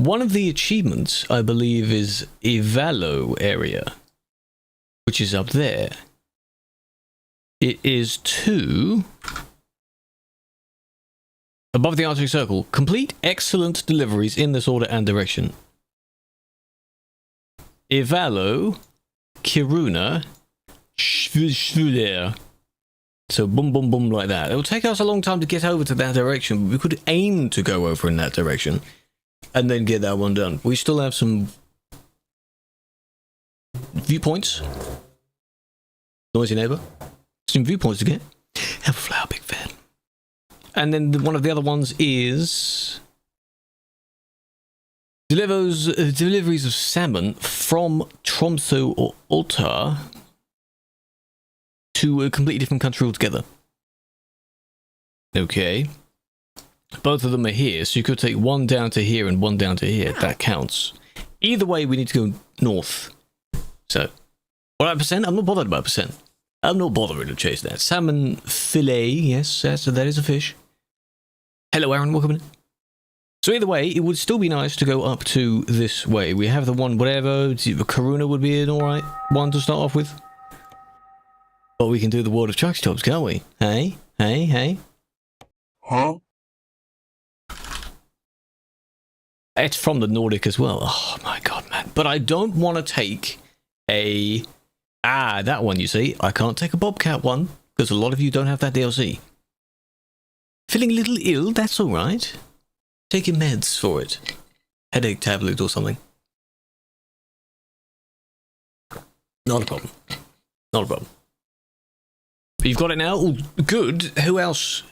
One of the achievements, I believe, is Ivalo area, which is up there. It is to... above the Arctic Circle. Complete excellent deliveries in this order and direction. Ivalo, Kiruna, Shvuler. So boom, boom, boom like that. It will take us a long time to get over to that direction, but we could aim to go over in that direction and then get that one done. We still have some viewpoints. Noisy neighbor. Some viewpoints to get. Have a flower, big fan. And then one of the other ones is deliveries of salmon from Tromsø or Alta to a completely different country altogether. Okay. Both of them are here, so you could take one down to here and one down to here. That counts. Either way, we need to go north. So, what about percent? I'm not bothered about percent. I'm not bothering to chase that. Salmon fillet, yes, that is a fish. Hello, Aaron, welcome in. So either way, it would still be nice to go up to this way. We have the one, whatever, Karuna would be an alright one to start off with. But we can do the World of Truck Stops, can't we? Hey, hey, hey. Huh? It's from the Nordic as well. Oh my god, man. But I don't want to take a... that one, you see. I can't take a Bobcat one, because a lot of you don't have that DLC. Feeling a little ill? That's alright. Taking meds for it. Headache tablet or something. Not a problem. Not a problem. But you've got it now? Ooh, good. Who else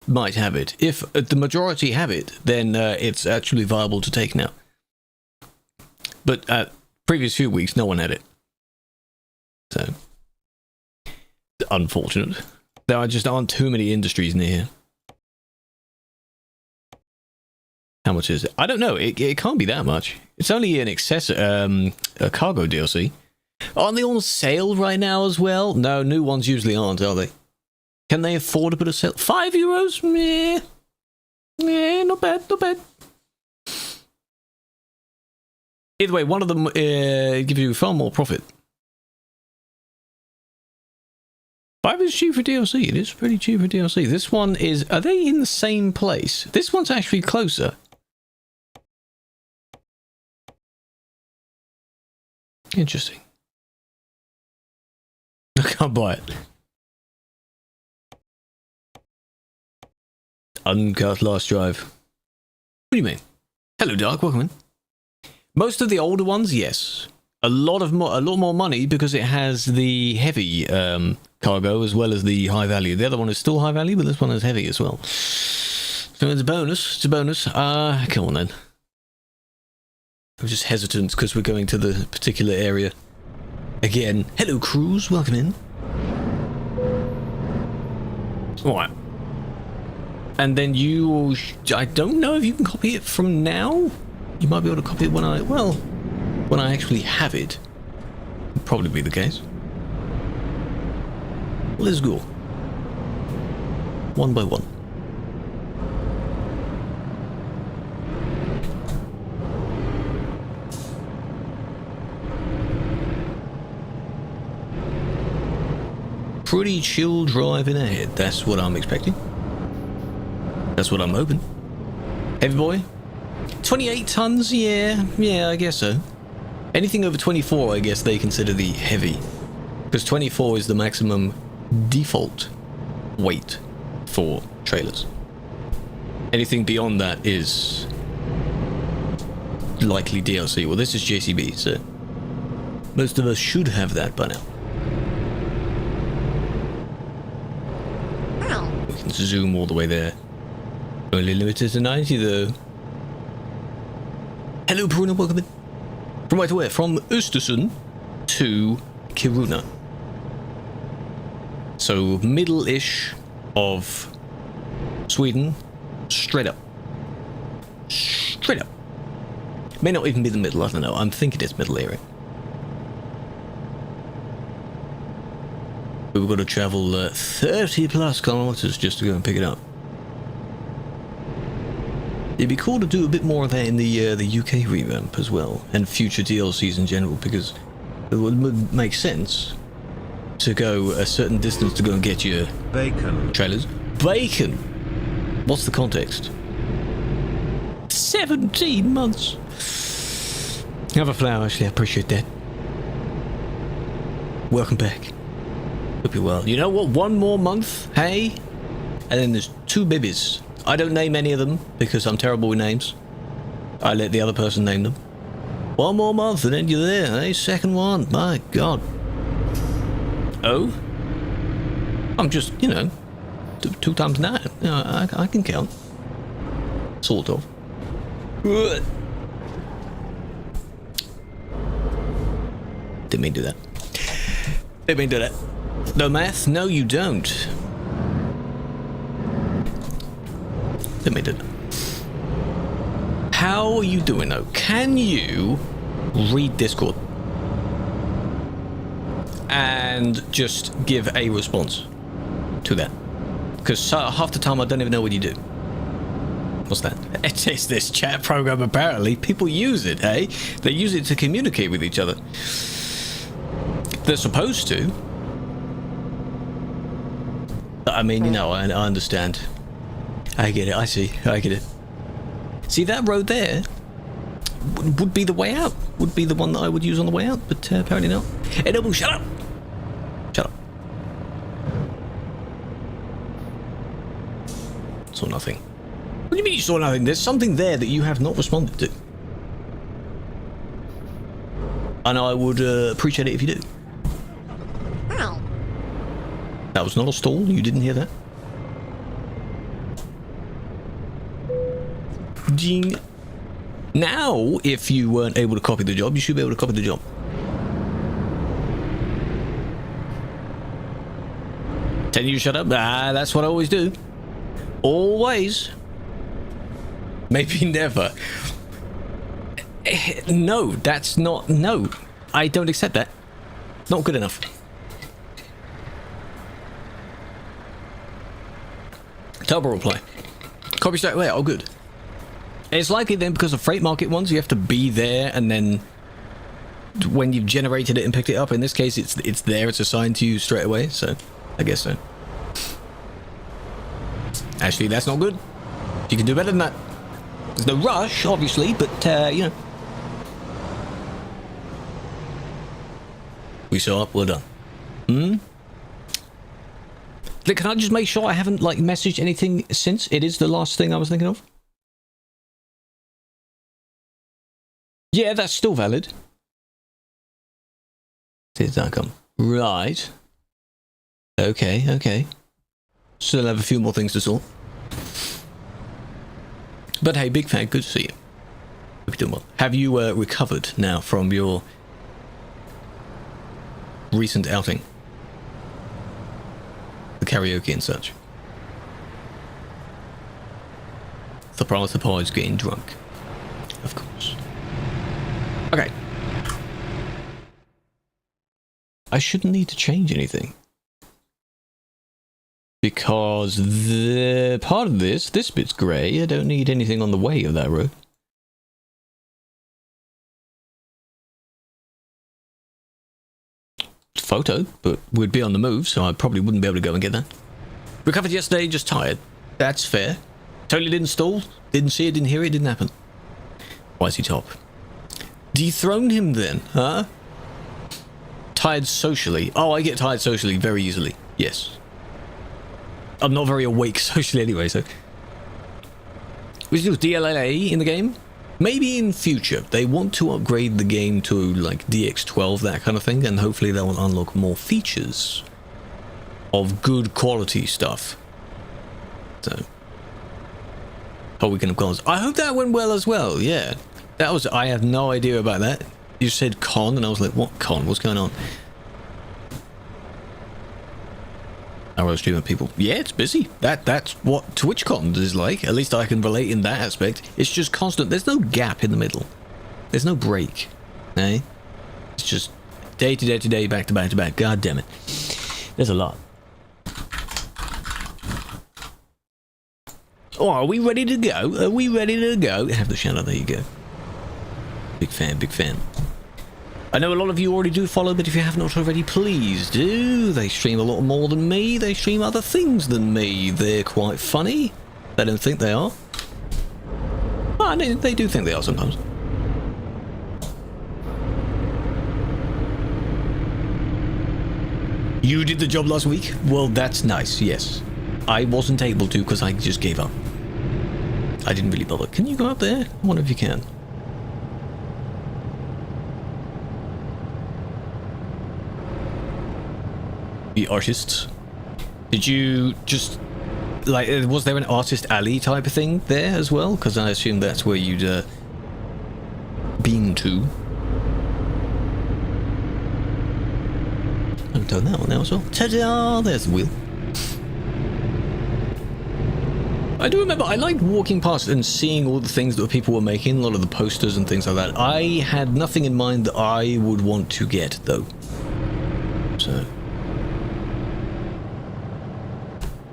might have it? If the majority have it, then it's actually viable to take now. But previous few weeks, no one had it. So, unfortunate. There just aren't too many industries near here. How much is it? I don't know. It can't be that much. It's only an a cargo DLC. Aren't they on sale right now as well? No, new ones usually aren't, are they? Can they afford to put a sale? €5? Meh. Yeah, not bad, not bad. Either way, one of them gives you far more profit. 5 is cheap for DLC. It is pretty cheap for DLC. This one is... Are they in the same place? This one's actually closer. Interesting. I can't buy it. Uncut last drive. What do you mean? Hello, Dark. Welcome in. Most of the older ones, yes. A lot more money because it has the heavy cargo as well as the high value. The other one is still high value, but this one is heavy as well. So it's a bonus. It's a bonus. Come on then. I'm just hesitant because we're going to the particular area. Again, hello Cruz, welcome in. Alright. And then you... I don't know if you can copy it from now. You might be able to copy it when I actually have it. Would probably be the case. Let's go. One by one. Pretty chill driving ahead. That's what I'm expecting. That's what I'm hoping. Heavy boy? 28 tons? Yeah, I guess so. Anything over 24, I guess they consider the heavy. Because 24 is the maximum default weight for trailers. Anything beyond that is likely DLC. Well, this is JCB, so most of us should have that by now. We can zoom all the way there. Only limited to 90 though. Hello Bruno, welcome in. From where to where? From Östersund to Kiruna. So middle-ish of Sweden, straight up. Straight up. May not even be the middle, I don't know. I'm thinking it's middle area. But we've got to travel 30 plus kilometers just to go and pick it up. It'd be cool to do a bit more of that in the UK revamp as well, and future DLCs in general, because it would make sense to go a certain distance to go and get your bacon trailers. Bacon! What's the context? 17 months! Have a flower, Ashley, I appreciate that. Welcome back. Hope you're well. You know what? One more month, hey? And then there's 2 babies. I don't name any of them because I'm terrible with names. I let the other person name them. One more month and then you're there, hey? Second one. My God. Oh? I'm just, you know, 2 times 9. You know, I can count. Sort of. Didn't mean to do that. Didn't mean to do that. No math? No, you don't. Didn't mean to do that. How are you doing though? Can you read Discord and just give a response to that? Because half the time I don't even know what you do. What's that? It's this chat program apparently. People use it, hey? They use it to communicate with each other. They're supposed to. I mean, you know, I understand. I get it, I see, I get it. See, that road there would be the way out. Would be the one that I would use on the way out, but apparently not. Hey, Double, shut up! Shut up. Saw nothing. What do you mean you saw nothing? There's something there that you have not responded to. And I would appreciate it if you do. That was not a stall, you didn't hear that? Ding. Now, if you weren't able to copy the job, you should be able to copy the job. Tell you to shut up? Ah, that's what I always do. Always. Maybe never. No, that's not... No, I don't accept that. Not good enough. Turbo reply. Copy straight away. Oh, good. It's likely then because of freight market ones, you have to be there, and then when you've generated it and picked it up, in this case, it's there. It's assigned to you straight away. So, I guess so. Actually, that's not good. You can do better than that. There's no rush, obviously, but you know. We saw up. Well done. Can I just make sure I haven't like messaged anything since? It is the last thing I was thinking of. Yeah, that's still valid. Did that come? Right. Okay, okay. Still have a few more things to sort. But hey, big fan, good to see you. Hope you're doing well. Have you recovered now from your recent outing? The karaoke and such. Surprise, surprise, getting drunk. Of course. Okay. I shouldn't need to change anything. Because the part of this bit's grey. I don't need anything on the way of that road. Photo, but we'd be on the move, so I probably wouldn't be able to go and get that. Recovered yesterday, just tired. That's fair. Totally didn't stall, didn't see it, didn't hear it, didn't happen. Why is he top? Dethrone him then, huh? Tired socially. Oh, I get tired socially very easily. Yes. I'm not very awake socially anyway, so... We still DLLA in the game? Maybe in future. They want to upgrade the game to like DX12, that kind of thing, and hopefully that will unlock more features of good quality stuff. So, whole weekend of cons. I hope that went well as well. Yeah, that was. I have no idea about that. You said con, and I was like, what con? What's going on? Arrow streaming people. Yeah, it's busy. That's what TwitchCon is like. At least I can relate in that aspect. It's just constant. There's no gap in the middle. There's no break. Eh? It's just day to day to day, back to back to back. God damn it. There's a lot. Oh, are we ready to go? Are we ready to go? Have the shout out. There you go. Big fan, big fan. I know a lot of you already do follow, but if you have not already, please do. They stream a lot more than me. They stream other things than me. They're quite funny. They don't think they are. Well, they do think they are sometimes. You did the job last week? Well, that's nice, yes. I wasn't able to because I just gave up. I didn't really bother. Can you go up there? I wonder if you can. The artists. Did you just... like, was there an artist alley type of thing there as well? Because I assume that's where you'd been to. I've done that one now as well. Ta-da! There's the wheel. I do remember I liked walking past and seeing all the things that people were making, a lot of the posters and things like that. I had nothing in mind that I would want to get, though. So...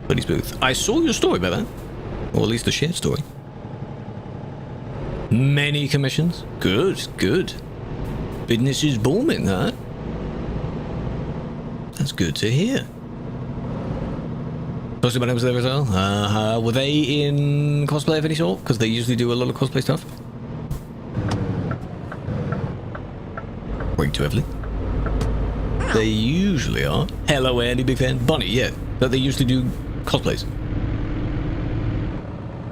Buddy's booth. I saw your story about that. Or at least a shared story. Many commissions. Good, good. Business is booming, huh? That's good to hear. Posted my name was there as well. Were they in cosplay of any sort? Because they usually do a lot of cosplay stuff. Waiting too heavily. They usually are. Hello, Andy, big fan. Bunny, yeah. That they usually do cosplays.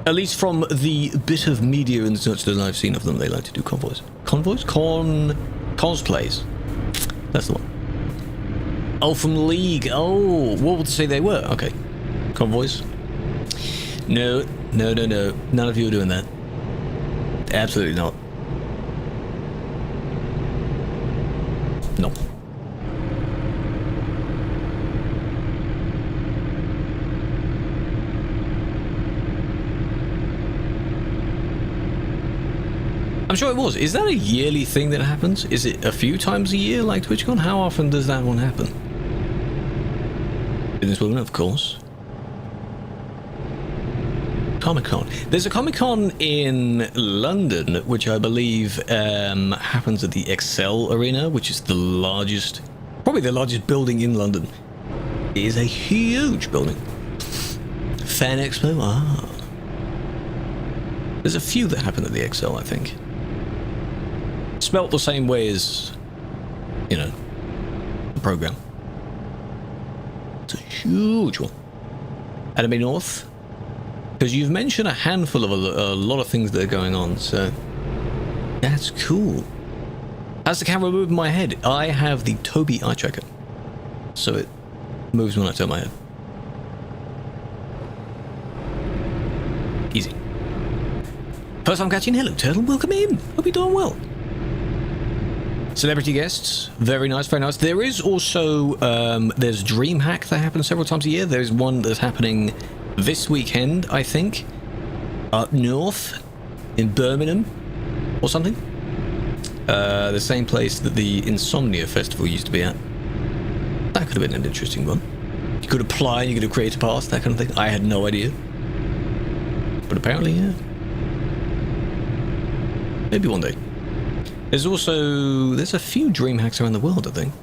At least from the bit of media and such that I've seen of them, they like to do convoys. Convoys? Cosplays. That's the one. Oh, from League. Oh, what would they say they were? Okay. Convoys. No. None of you are doing that. Absolutely not. No. I'm sure it was. Is that a yearly thing that happens? Is it a few times a year like TwitchCon? How often does that one happen? Businesswoman, of course. Comic-Con. There's a Comic-Con in London, which I believe happens at the Excel Arena, which is the largest, probably the largest building in London. It is a huge building. Fan Expo? Ah. There's a few that happen at the Excel, I think. Spelt the same way as, you know, the program. It's a huge one. Anime North? Because you've mentioned a handful of a lot of things that are going on, so that's cool. As the camera moved my head, I have the Tobii eye tracker, so it moves when I turn my head. Easy. First time catching. Hello, Turtle. Welcome in. Hope you're doing well. Celebrity guests. Very nice, very nice. There is also, there's DreamHack that happens several times a year. There's one that's happening this weekend, I think. Up north in Birmingham or something. The same place that the Insomnia Festival used to be at. That could have been an interesting one. You could apply and you could have created a pass, that kind of thing. I had no idea. But apparently, yeah. Maybe one day. There's a few dream hacks around the world, I think.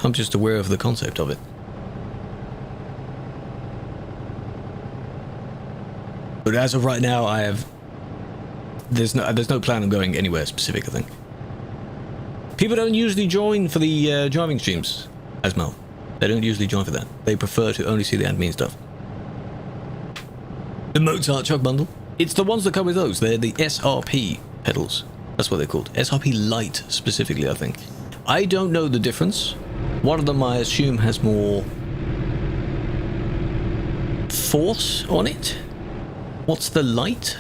I'm just aware of the concept of it. But as of right now, there's no plan of going anywhere specific, I think. People don't usually join for the driving streams, Asmal. They don't usually join for that. They prefer to only see the admin stuff. The Mozart Chuck Bundle. It's the ones that come with those. They're the SRP pedals. That's what they're called. SRP Lite, specifically, I think. I don't know the difference. One of them, I assume, has more force on it. What's the light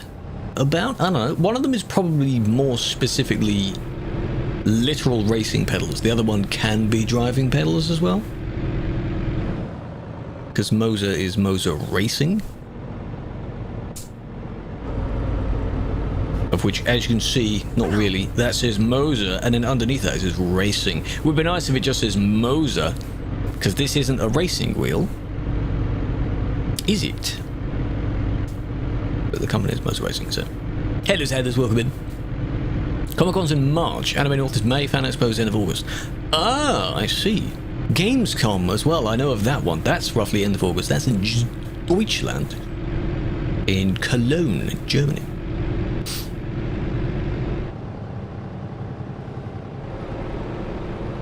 about? I don't know. One of them is probably more specifically literal racing pedals. The other one can be driving pedals as well. Because Moza is Moza Racing. Of which, as you can see, not really, that says Moza, and then underneath that it says Racing. It would be nice if it just says Moza, because this isn't a racing wheel. Is it? But the company is Moza Racing, so. Hello, Headers, welcome in. Comic-Con's in March. Anime North is May. Fan Expo's end of August. Ah, I see. Gamescom as well. I know of that one. That's roughly end of August. That's in Deutschland. In Cologne, Germany.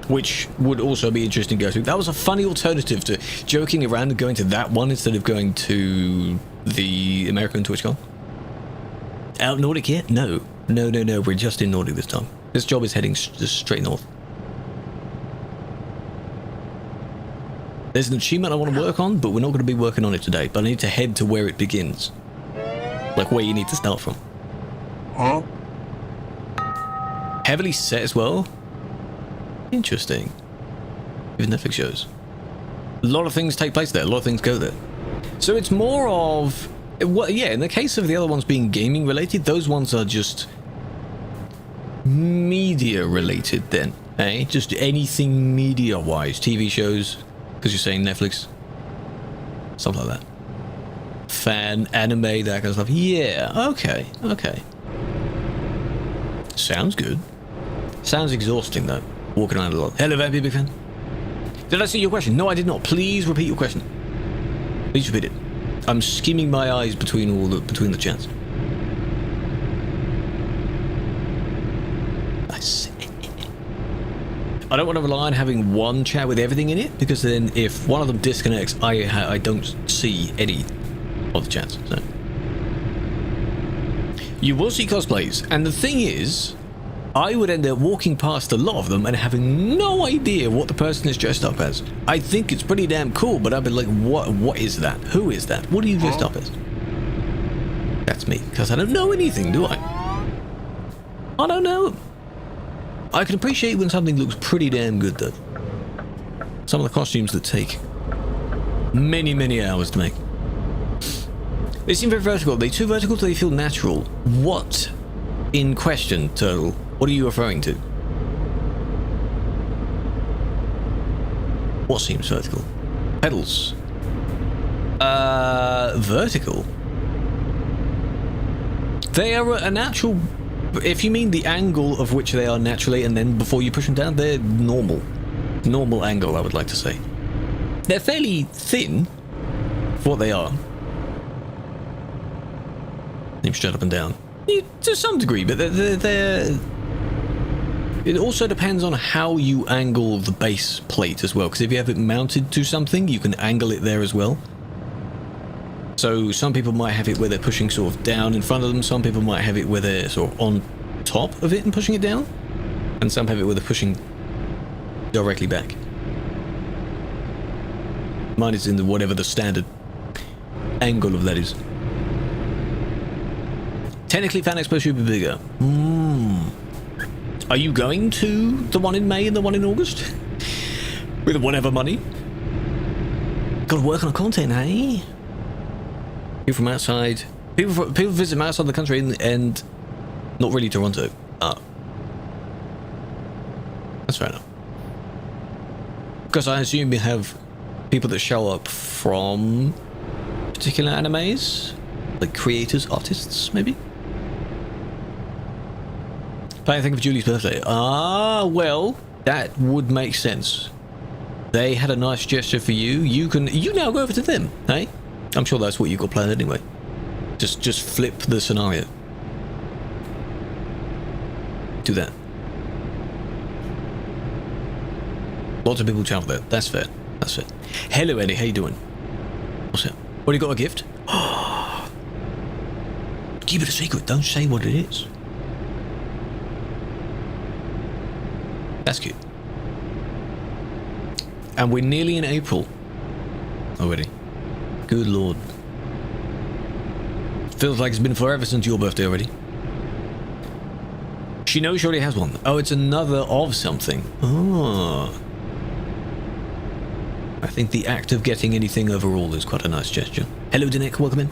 Which would also be interesting to go to. That was a funny alternative to joking around and going to that one instead of going to the American TwitchCon. Out Nordic yet? No. No. We're just in Nordic this time. This job is heading just straight north. There's an achievement I want to work on, but we're not going to be working on it today. But I need to head to where it begins. Like where you need to start from. Huh? Heavily set as well. Interesting. Even Netflix shows. A lot of things take place there. A lot of things go there. So it's more of... Well, yeah, in the case of the other ones being gaming related, those ones are just media related then. Eh? Just anything media wise. TV shows. Because you're saying Netflix. Something like that. Fan, anime, that kind of stuff. Yeah, okay. Sounds good. Sounds exhausting though. Walking around a lot. Hello, Vampy, big fan. Did I see your question? No, I did not. Please repeat your question. Please repeat it. I'm skimming my eyes between the chats. I see. I don't want to rely on having one chat with everything in it, because then if one of them disconnects, I don't see any of the chats. So you will see cosplays, and the thing is, I would end up walking past a lot of them and having no idea what the person is dressed up as. I think it's pretty damn cool, but I'd be like, what is that? Who is that? What are you dressed up as? That's me, because I don't know anything, do I? I don't know. I can appreciate when something looks pretty damn good, though. Some of the costumes that take many hours to make. They seem very vertical. Are they too vertical? Do they feel natural? What in question, Turtle? What are you referring to? What seems vertical? Pedals. Vertical? They are a natural... If you mean the angle of which they are naturally and then before you push them down, they're normal. Normal angle, I would like to say. They're fairly thin for what they are. Them straight up and down. Yeah, to some degree, but they're... It also depends on how you angle the base plate as well, because if you have it mounted to something, you can angle it there as well. So some people might have it where they're pushing sort of down in front of them, some people might have it where they're sort of on top of it and pushing it down, and some have it where they're pushing directly back. Mine is in the whatever the standard angle of that is. Technically, Fan Expo should be bigger. Are you going to the one in May and the one in August? With whatever money? Gotta work on content, hey? People from outside... People visit from outside the country and not really Toronto. That's fair enough. Because I assume you have people that show up from particular animes? Like creators, artists, maybe? Planning to think of Julie's birthday. Ah, well, that would make sense. They had a nice gesture for you. You now go over to them, hey? I'm sure that's what you got planned anyway. Just flip the scenario. Do that. Lots of people travel there. That's fair. That's fair. Hello, Eddie. How you doing? What's that? What, you got a gift? Keep it a secret. Don't say what it is. That's cute. And we're nearly in April already. Good lord. Feels like it's been forever since your birthday already. She knows she already has one. Oh, it's another of something. Oh. I think the act of getting anything overall is quite a nice gesture. Hello, Dinek. Welcome in.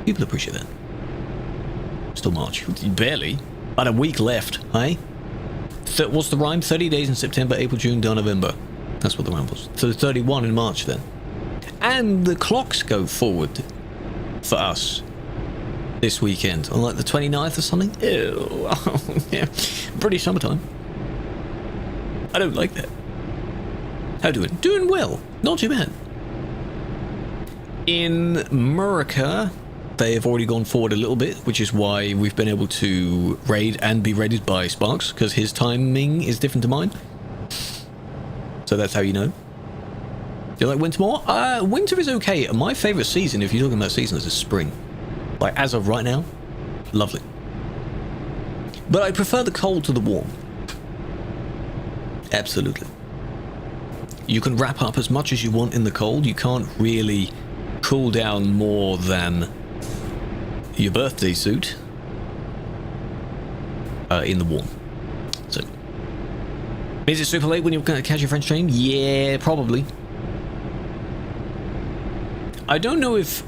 People appreciate that. Still March. Barely. About a week left, eh? What's the rhyme? 30 days in September, April, June, till November. That's what the rhyme was. So 31 in March then. And the clocks go forward for us this weekend on like the 29th or something. Ew. Yeah. British summertime. I don't like that. How doing? Doing well. Not too bad. In America, they have already gone forward a little bit, which is why we've been able to raid and be raided by Sparks, because his timing is different to mine. So that's how you know. Do you like winter more? Winter is okay. My favourite season, if you're talking about seasons, is spring. Like, as of right now, lovely. But I prefer the cold to the warm. Absolutely. You can wrap up as much as you want in the cold. You can't really cool down more than your birthday suit in the warm. So, is it super late when you're going to catch your French train? Yeah, probably. I don't know if,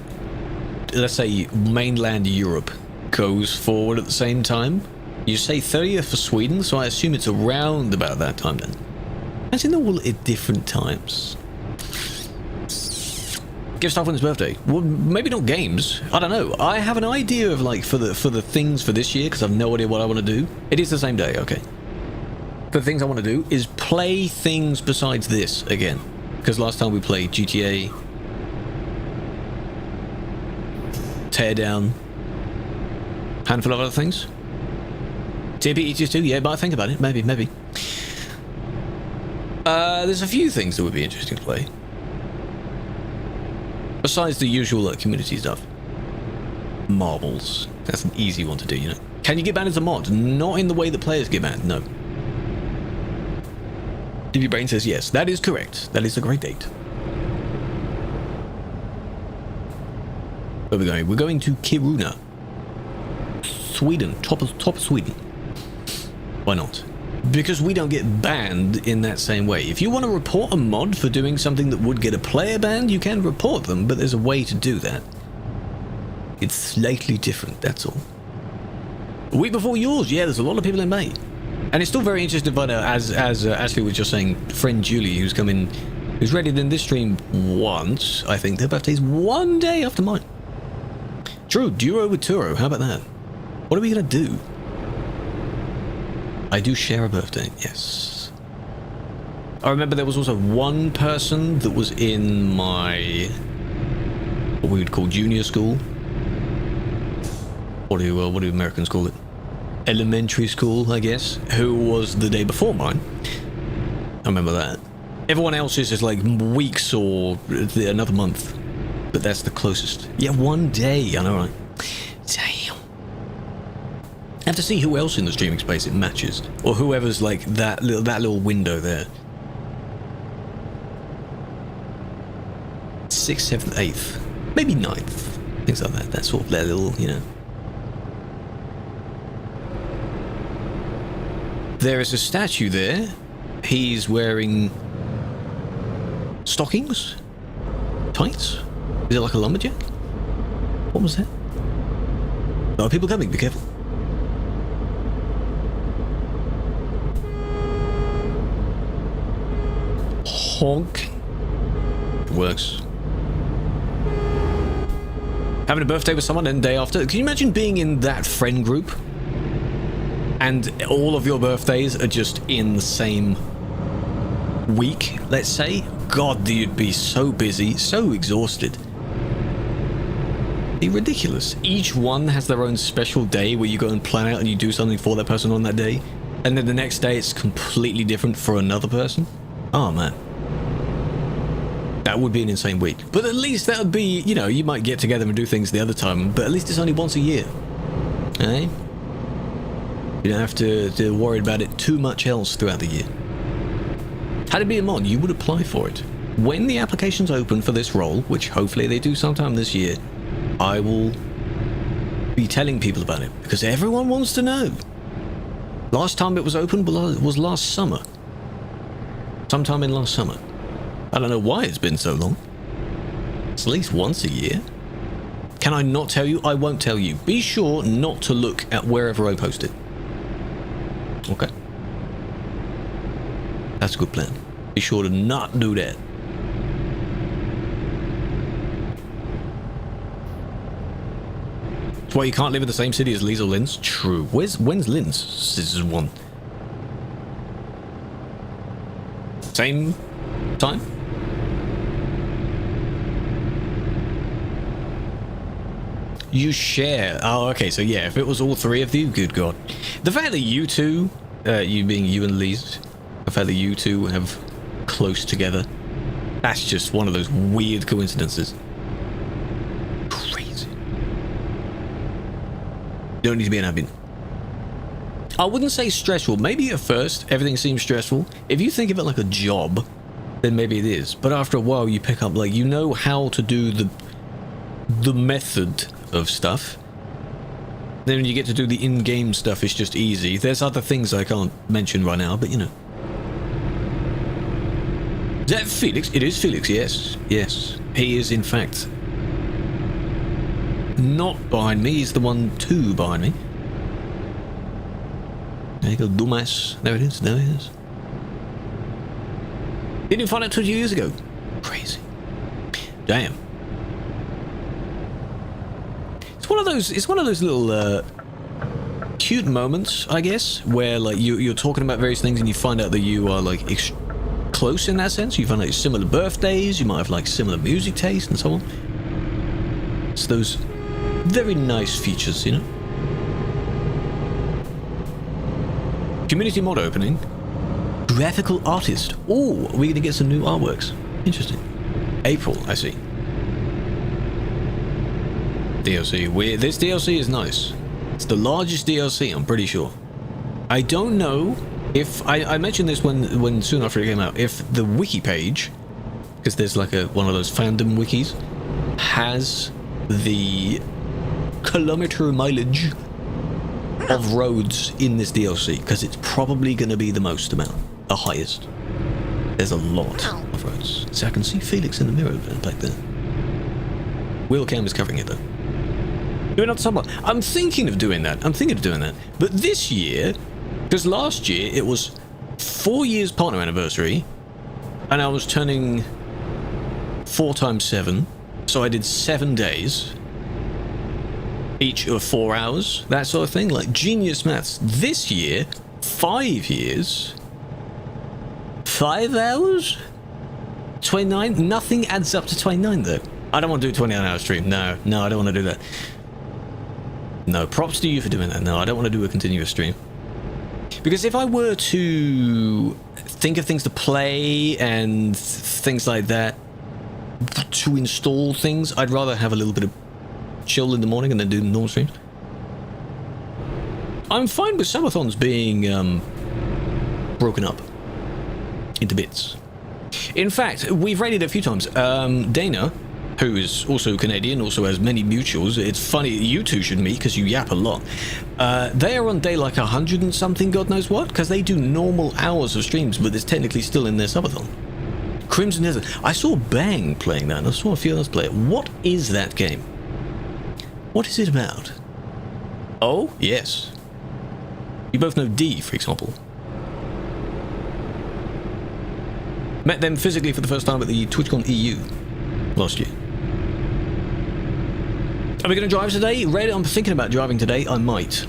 let's say, mainland Europe goes forward at the same time. You say 30th for Sweden, so I assume it's around about that time then. As in all at different times. Give stuff on his birthday. Well, maybe not games. I don't know. I have an idea of like for the things for this year because I've no idea what I want to do. It is the same day, okay. The things I want to do is play things besides this again. Because last time we played GTA, Teardown, handful of other things. TPE 2, yeah, but I think about it. Maybe. There's a few things that would be interesting to play. Besides the usual community stuff. Marbles. That's an easy one to do, you know. Can you get banned as a mod? Not in the way that players get banned, no. DB Brain says yes. That is correct. That is a great date. Where are we going? We're going to Kiruna. Sweden. Top of Sweden. Why not? Because we don't get banned in that same way. If you want to report a mod for doing something that would get a player banned, you can report them, but there's a way to do that. It's slightly different, that's all. A week before yours, yeah, there's a lot of people in May. And it's still very interesting to find out, as Ashley was just saying, friend Julie, who's come in, who's raided in this stream once, I think. Their birthday's one day after mine. True, duo with Turo, how about that? What are we going to do? I do share a birthday, yes. I remember there was also one person that was in my, what we would call junior school. What do Americans call it? Elementary school, I guess, who was the day before mine. I remember that. Everyone else's is like weeks or another month, but that's the closest. Yeah, one day, I know, right? Damn. I have to see who else in the streaming space it matches, or whoever's like that little window there. 6th, 7th, 8th, maybe 9th, things like that. That sort of that little, you know. There is a statue there. He's wearing stockings, tights. Is it like a lumberjack? What was that? There are people coming. Be careful. Honk. Works. Having a birthday with someone and day after. Can you imagine being in that friend group and all of your birthdays are just in the same week, let's say? God, you'd be so busy, so exhausted. It'd be ridiculous. Each one has their own special day where you go and plan out and you do something for that person on that day, and then the next day it's completely different for another person. Oh man. That would be an insane week. But at least that would be, you know, you might get together and do things the other time, but at least it's only once a year. Eh? You don't have to worry about it too much else throughout the year. Had it be a mod, you would apply for it. When the application's open for this role, which hopefully they do sometime this year, I will be telling people about it, because everyone wants to know. Last time it was open was last summer. Sometime in last summer. I don't know why it's been so long. It's at least once a year. Can I not tell you? I won't tell you. Be sure not to look at wherever I post it. Okay. That's a good plan. Be sure to not do that. Well, you can't live in the same city as Liz or Linz? True. When's Linz? Season 1. Same time? You share. Oh, okay, so yeah, if it was all three of you, good God. The fact that you two, you being you and Liz, the fact that you two have close together, that's just one of those weird coincidences. Crazy. Don't need to be an admin. I wouldn't say stressful. Maybe at first, everything seems stressful. If you think of it like a job, then maybe it is. But after a while, you pick up, like, you know how to do the method of stuff. Then when you get to do the in-game stuff, it's just easy. There's other things I can't mention right now, but you know. Is that Felix? It is Felix, yes. Yes. He is, in fact, not behind me. He's the one two behind me. There you go, dumbass. There it is, there it is. Didn't find out 20 years ago. Crazy. Damn. It's one of those little cute moments, I guess, where like you're talking about various things and you find out that you are like close in that sense. You find out similar birthdays, you might have like similar music taste and so on. It's those very nice features, you know. Community mod opening. Graphical artist. Oh, we're gonna get some new artworks. Interesting. April, I see. DLC. This DLC is nice. It's the largest DLC, I'm pretty sure. I don't know if I mentioned this when soon after it came out. If the wiki page, because there's like one of those fandom wikis, has the kilometer mileage of roads in this DLC, because it's probably going to be the most amount, the highest. There's a lot of roads. So I can see Felix in the mirror back there. Wheelcam is covering it though. Doing another summer. I'm thinking of doing that. But this year, because last year it was 4 years partner anniversary, and I was turning 4 times 7, so I did 7 days. Each of 4 hours, that sort of thing, like genius maths. This year, 5 years, 5 hours, 29. Nothing adds up to 29 though. I don't want to do a 29-hour stream. No, I don't want to do that. No, props to you for doing that. No, I don't want to do a continuous stream. Because if I were to think of things to play and things like that, to install things, I'd rather have a little bit of chill in the morning and then do normal streams. I'm fine with subathons being broken up into bits. In fact, we've rated it a few times. Dana, who is also Canadian, also has many mutuals. It's funny, you two should meet because you yap a lot. They are on day like 100 and something, God knows what, because they do normal hours of streams, but it's technically still in their subathon. Crimson Desert. I saw Bang playing that, and I saw a few others play it. What is that game? What is it about? Oh, yes. You both know D, for example. Met them physically for the first time at the TwitchCon EU last year. Are we going to drive today? Red, I'm thinking about driving today. I might.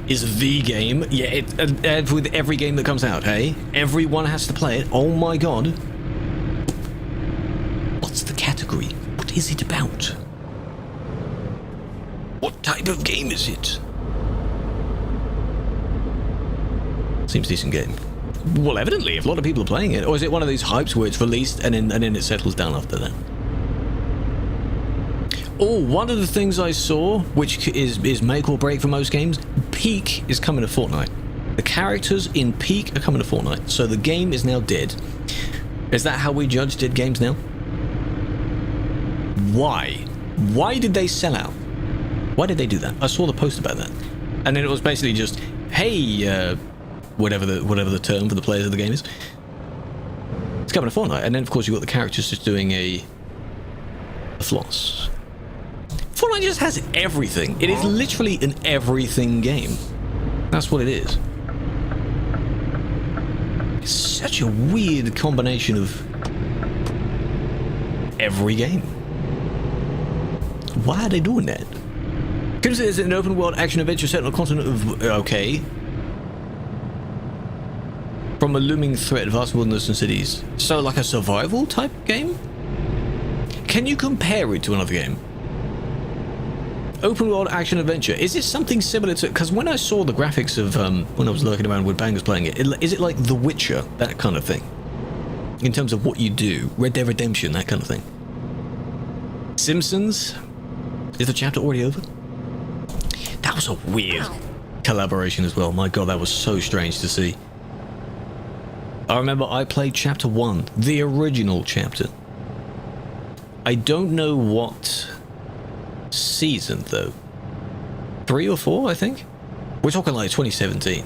Is the game? Yeah, with every game that comes out, hey? Everyone has to play it. Oh my god. What's the category? What is it about? What type of game is it? Seems a decent game. Well, evidently, if a lot of people are playing it. Or is it one of these hypes where it's released and then it settles down after that? Oh, one of the things I saw, which is make or break for most games, Peak is coming to Fortnite. The characters in Peak are coming to Fortnite, so the game is now dead. Is that how we judge dead games now? Why? Why did they sell out? Why did they do that? I saw the post about that. And then it was basically just, hey, whatever the term for the players of the game is. It's coming to Fortnite. And then, of course, you've got the characters just doing a floss. Fortnite just has everything. It is literally an everything game. That's what it is. It's such a weird combination of every game. Why are they doing that? Crimson is an open world action adventure set on a continent of... Okay. From a looming threat, vast wilderness and cities. So like a survival type game? Can you compare it to another game? Open world action adventure. Is it something similar to... Because when I saw the graphics of... when I was lurking around with Bangers playing it, is it like The Witcher? That kind of thing? In terms of what you do. Red Dead Redemption, that kind of thing. Simpsons? Is the chapter already over? That was a weird collaboration as well. My god, that was so strange to see. I remember I played chapter 1, the original chapter. I don't know what season though. 3 or 4, I think? We're talking like 2017.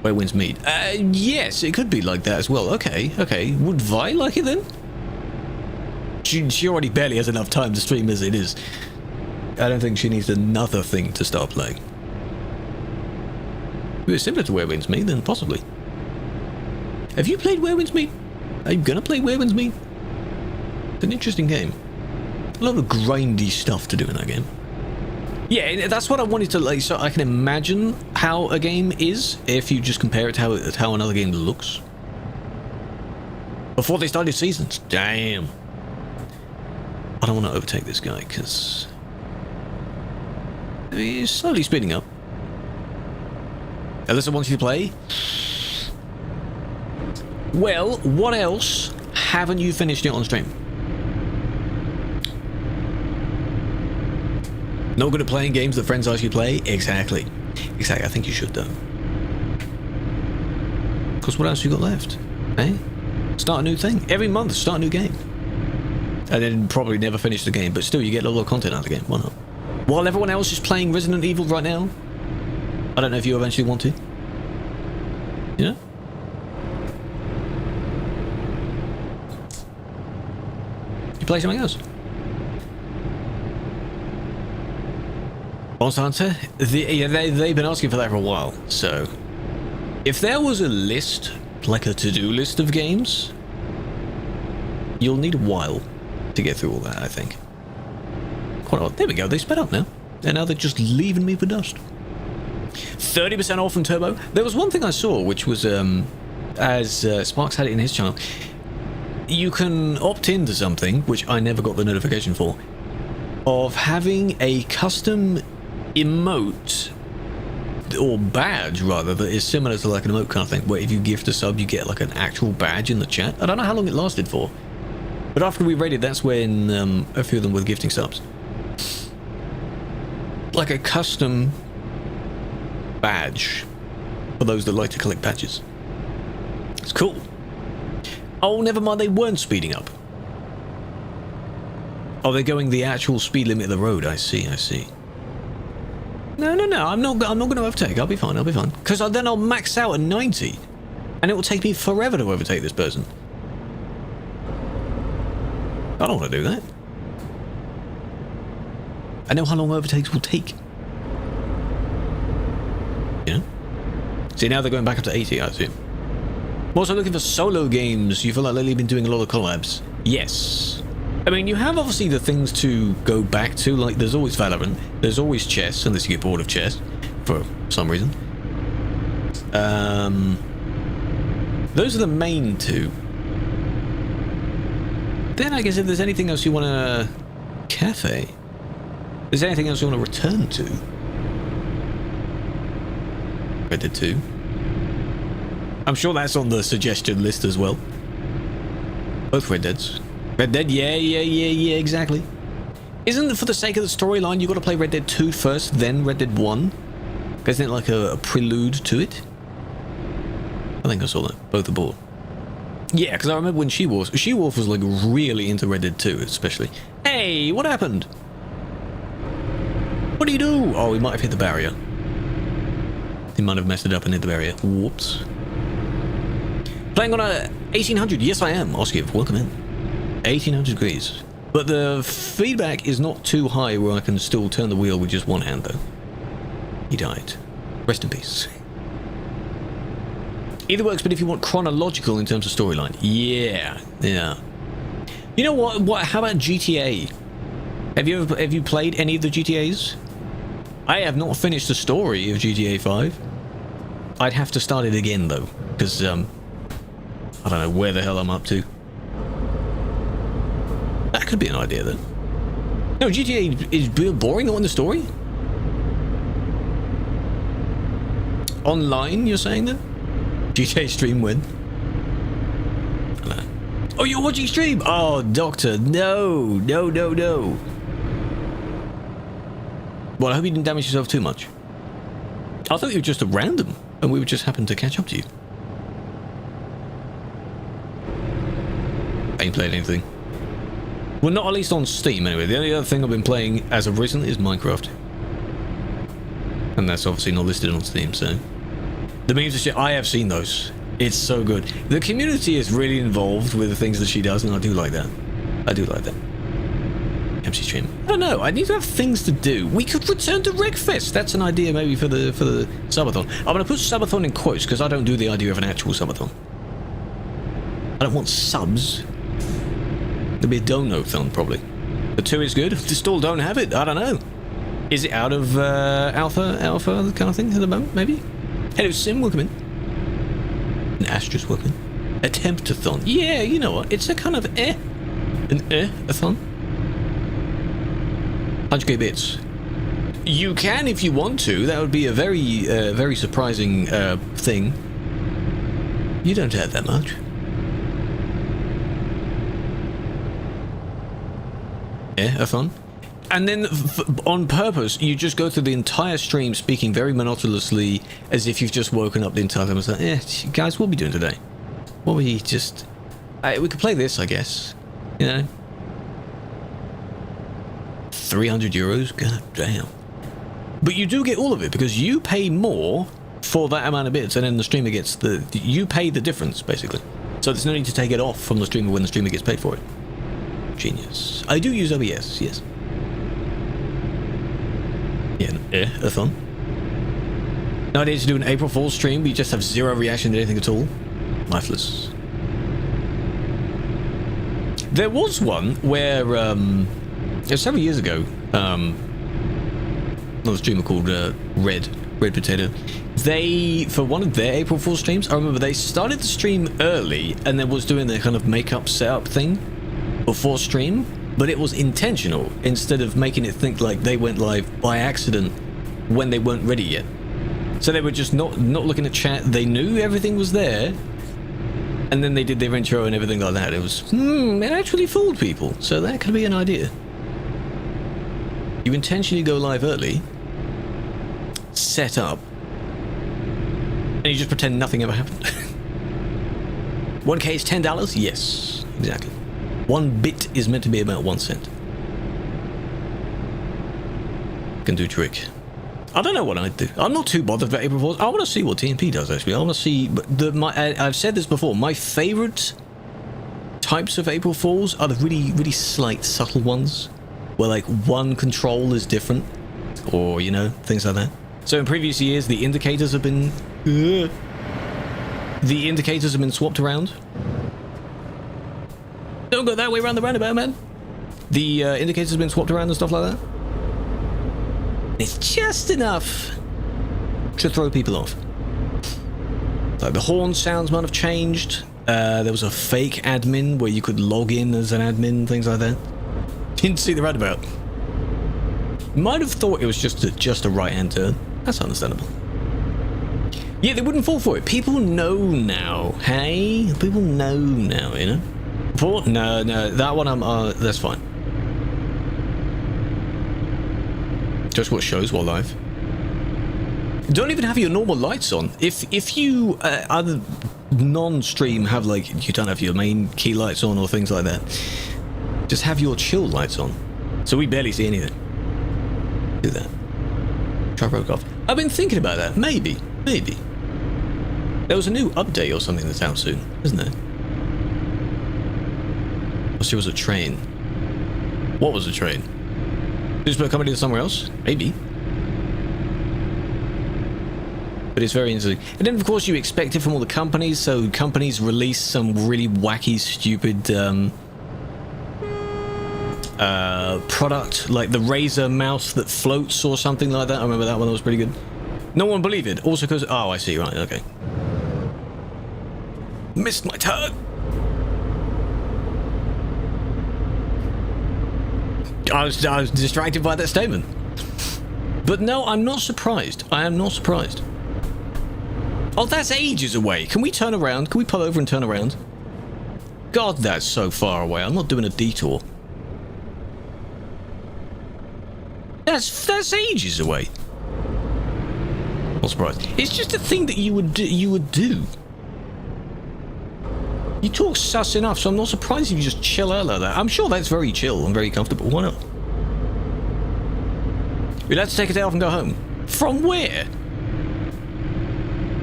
Where Winds Meet. Yes, it could be like that as well. Okay, okay. Would Vi like it then? She already barely has enough time to stream as it is. I don't think she needs another thing to start playing. If it was similar to Where Winds Meet, then possibly. Have you played Where Winds Meet? Are you gonna play Where Winds Meet? It's an interesting game. A lot of grindy stuff to do in that game. Yeah, that's what I wanted to like, so I can imagine how a game is if you just compare it to how another game looks. Before they started seasons. Damn. I don't want to overtake this guy because he's slowly speeding up. Alyssa wants you to play. Well, what else haven't you finished it on stream? Not good at playing games that friends ask you to play? Exactly. Exactly, I think you should though. Because what else you got left? Eh? Start a new thing. Every month, start a new game. And then probably never finish the game, but still you get a lot of content out of the game. Why not? While everyone else is playing Resident Evil right now, I don't know if you eventually want to. You know? You play something else. Monster Hunter? They've been asking for that for a while, so... If there was a list, like a to-do list of games, you'll need a while to get through all that, I think. Quite a lot. There we go, they sped up now. And now they're just leaving me for dust. 30% off from Turbo. There was one thing I saw, which was, as Sparks had it in his channel, you can opt into something, which I never got the notification for, of having a custom emote, or badge rather, that is similar to like an emote kind of thing, where if you gift a sub you get like an actual badge in the chat. I don't know how long it lasted for, but after we raided, that's when a few of them were gifting subs. Like a custom badge for those that like to collect badges. It's cool. Oh, never mind, they weren't speeding up. Oh, they're going the actual speed limit of the road. I see, I see. No, I'm not going to overtake. I'll be fine, Because then I'll max out at 90. And it will take me forever to overtake this person. I don't want to do that. I know how long overtakes will take. You know? See, now they're going back up to 80, I assume. I'm also looking for solo games. You feel like lately you've been doing a lot of collabs. Yes. I mean, you have obviously the things to go back to, like there's always Valorant, there's always chess, unless you get bored of chess, for some reason. Those are the main two. Then I guess if there's anything else you want to... Cafe? If there's anything else you want to return to? Red Dead 2. I'm sure that's on the suggestion list as well. Both Red Deads. Red Dead, yeah, exactly. Isn't it for the sake of the storyline you got to play Red Dead 2 first, then Red Dead 1? Isn't it like a prelude to it? I think I saw that. Both are bored. Yeah, because I remember when She-Wolf was like really into Red Dead 2, especially. Hey, what happened? What do you do? Oh, he might have hit the barrier. He might have messed it up and hit the barrier. Whoops. Playing on a 1800? Yes, I am. Oscar, welcome in. 1800 degrees. But the feedback is not too high where I can still turn the wheel with just one hand, though. He died. Rest in peace. Either works, but if you want chronological in terms of storyline. Yeah. You know what? How about GTA? Have you played any of the GTAs? I have not finished the story of GTA 5. I'd have to start it again though, because I don't know where the hell I'm up to. That could be an idea then. No, GTA is boring, not in the story? Online, you're saying then? GTA stream when? Oh, you're watching stream? Oh, Doctor, no. Well, I hope you didn't damage yourself too much. I thought you were just a random, and we would just happen to catch up to you. I ain't played anything. Well, not at least on Steam, anyway. The only other thing I've been playing as of recently is Minecraft. And that's obviously not listed on Steam, so... The memes and shit, I have seen those. It's so good. The community is really involved with the things that she does, and I do like that. I do like that. MC stream. I don't know. I need to have things to do. We could return to Wreckfest. That's an idea maybe for the subathon. I'm going to put subathon in quotes because I don't do the idea of an actual subathon. I don't want subs. There'll be a dono-thon probably. But 2 is good. Still don't have it. I don't know. Is it out of alpha kind of thing at the moment? Maybe. Hello Sim, welcome in. And Astra's welcome in. Attempt-a-thon. Yeah, you know what? It's a kind of a thon. 100k bits. You can if you want to. That would be a very surprising thing. You don't have that much. A thon. And then, on purpose, you just go through the entire stream speaking very monotonously as if you've just woken up the entire time. It's like, guys, what are we doing today? What we just... we could play this, I guess. You know? 300 euros? God damn. But you do get all of it, because you pay more for that amount of bits, and then the streamer gets the... You pay the difference, basically. So there's no need to take it off from the streamer when the streamer gets paid for it. Genius. I do use OBS, yes. Yeah, a thon. No idea to do an April Fool's stream, we just have zero reaction to anything at all. Lifeless. There was one where, several years ago, another streamer called Red Potato. They, for one of their April Fool's streams, I remember they started the stream early and then was doing their kind of makeup setup thing before stream. But it was intentional, instead of making it think like they went live by accident when they weren't ready yet. So they were just not looking at chat, they knew everything was there, and then they did their intro and everything like that. It was, it actually fooled people, so that could be an idea. You intentionally go live early, set up, and you just pretend nothing ever happened. 1k is $10? Yes, exactly. 1 bit is meant to be about 1 cent. Can do trick. I don't know what I'd do. I'm not too bothered about April Fools. I want to see what TNP does, actually. I want to see... I've said this before. My favourite types of April Fools are the really slight, subtle ones. Where, like, one control is different. Or, you know, things like that. So in previous years, the indicators have been... The indicators have been swapped around. Don't go that way around the roundabout, man. The indicators have been swapped around and stuff like that. It's just enough to throw people off. Like the horn sounds might have changed. There was a fake admin where you could log in as an admin, things like that. Didn't see the roundabout. Might have thought it was just a right-hand turn. That's understandable. Yeah, they wouldn't fall for it. People know now. Hey, people know now, you know. No, that one that's fine. Just watch shows while live. Don't even have your normal lights on. If you other non-stream have like you don't have your main key lights on or things like that, just have your chill lights on. So we barely see anything. Do that. Try broke off. I've been thinking about that. Maybe. There was a new update or something that's out soon, isn't there? There was a train. What was a train? Is it coming to somewhere else? Maybe. But it's very interesting. And then, of course, you expect it from all the companies. So companies release some really wacky, stupid product, like the Razer mouse that floats or something like that. I remember that one, that was pretty good. No one believed it. Also because... Oh, I see. Right, okay. Missed my turn. I was distracted by that statement. But no, I'm not surprised. I am not surprised. Oh, that's ages away. Can we turn around? Can we pull over and turn around? God, that's so far away. I'm not doing a detour. That's ages away. Not surprised. It's just a thing that you would do. You talk sus enough, so I'm not surprised if you just chill out like that. I'm sure that's very chill and very comfortable. Why not? We'd have to take a day off and go home. From where?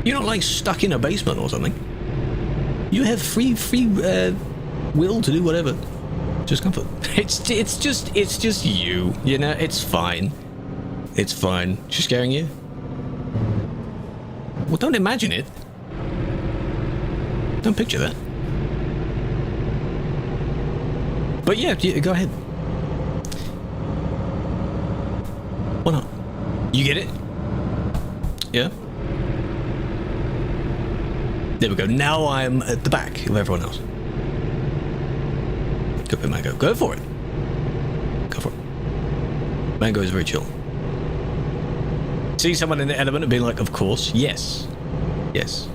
You're not like stuck in a basement or something. You have free will to do whatever. Just comfort. It's just you. You know, it's fine. It's fine. She's scaring you? Well, don't imagine it. Don't picture that. But yeah, go ahead. Why not? You get it? Yeah? There we go. Now I'm at the back of everyone else. Go for it, Mango. Go for it. Go for it. Mango is very chill. See someone in the element and being like, of course. Yes. Yes.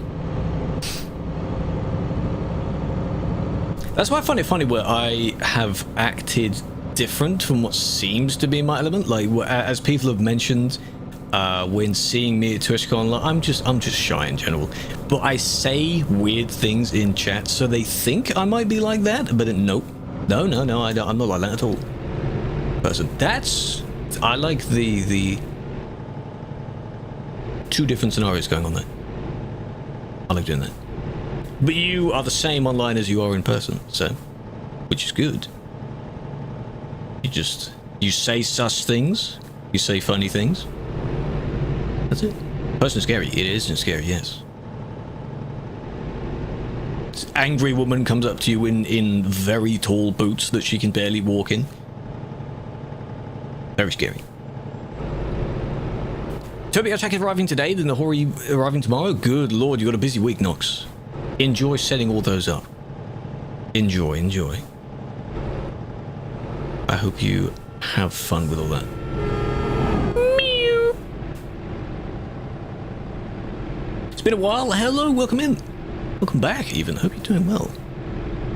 That's why I find it funny where I have acted different from what seems to be my element. Like, as people have mentioned, when seeing me at TwitchCon, like, I'm just shy in general. But I say weird things in chat, so they think I might be like that. But nope, no, I'm not like that at all. Person, I like the two different scenarios going on there. I like doing that. But you are the same online as you are in person, so, which is good. You say sus things, you say funny things. That's it. Person scary. It isn't scary, yes. This angry woman comes up to you in very tall boots that she can barely walk in. Very scary. Toby Archak is arriving today, then the Hori arriving tomorrow. Good lord, you got a busy week, Nox. Enjoy setting all those up. Enjoy. I hope you have fun with all that. Meow. It's been a while. Hello, welcome in. Welcome back, even. Hope you're doing well.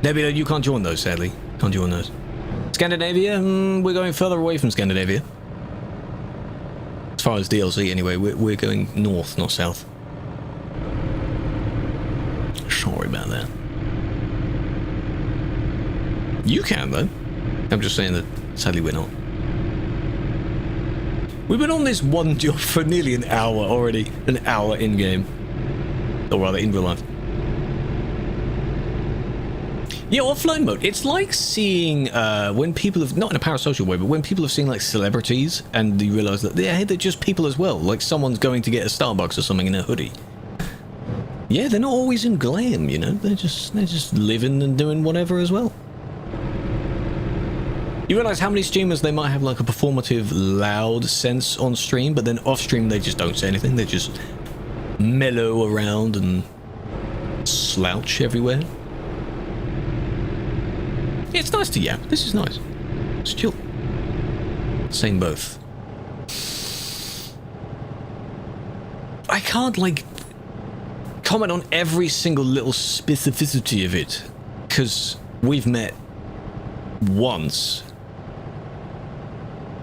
Nebula, you can't join those, sadly. Can't join those. Scandinavia? We're going further away from Scandinavia. As far as DLC, anyway. We're going north, not south. Sorry about that. You can, though. I'm just saying that sadly we're not. We've been on this one job for nearly an hour already. An hour in-game. Or rather, in real life. Yeah, offline mode. It's like seeing, when people have, not in a parasocial way, but when people have seen, like, celebrities, and you realise that they're just people as well. Like, someone's going to get a Starbucks or something in a hoodie. Yeah, they're not always in glam, you know? They're just living and doing whatever as well. You realise how many streamers, they might have, like, a performative, loud sense on stream, but then off stream they just don't say anything. They just mellow around and slouch everywhere. Yeah, it's nice to yap. This is nice. It's chill. Same both. I can't, like, comment on every single little specificity of it, because we've met once.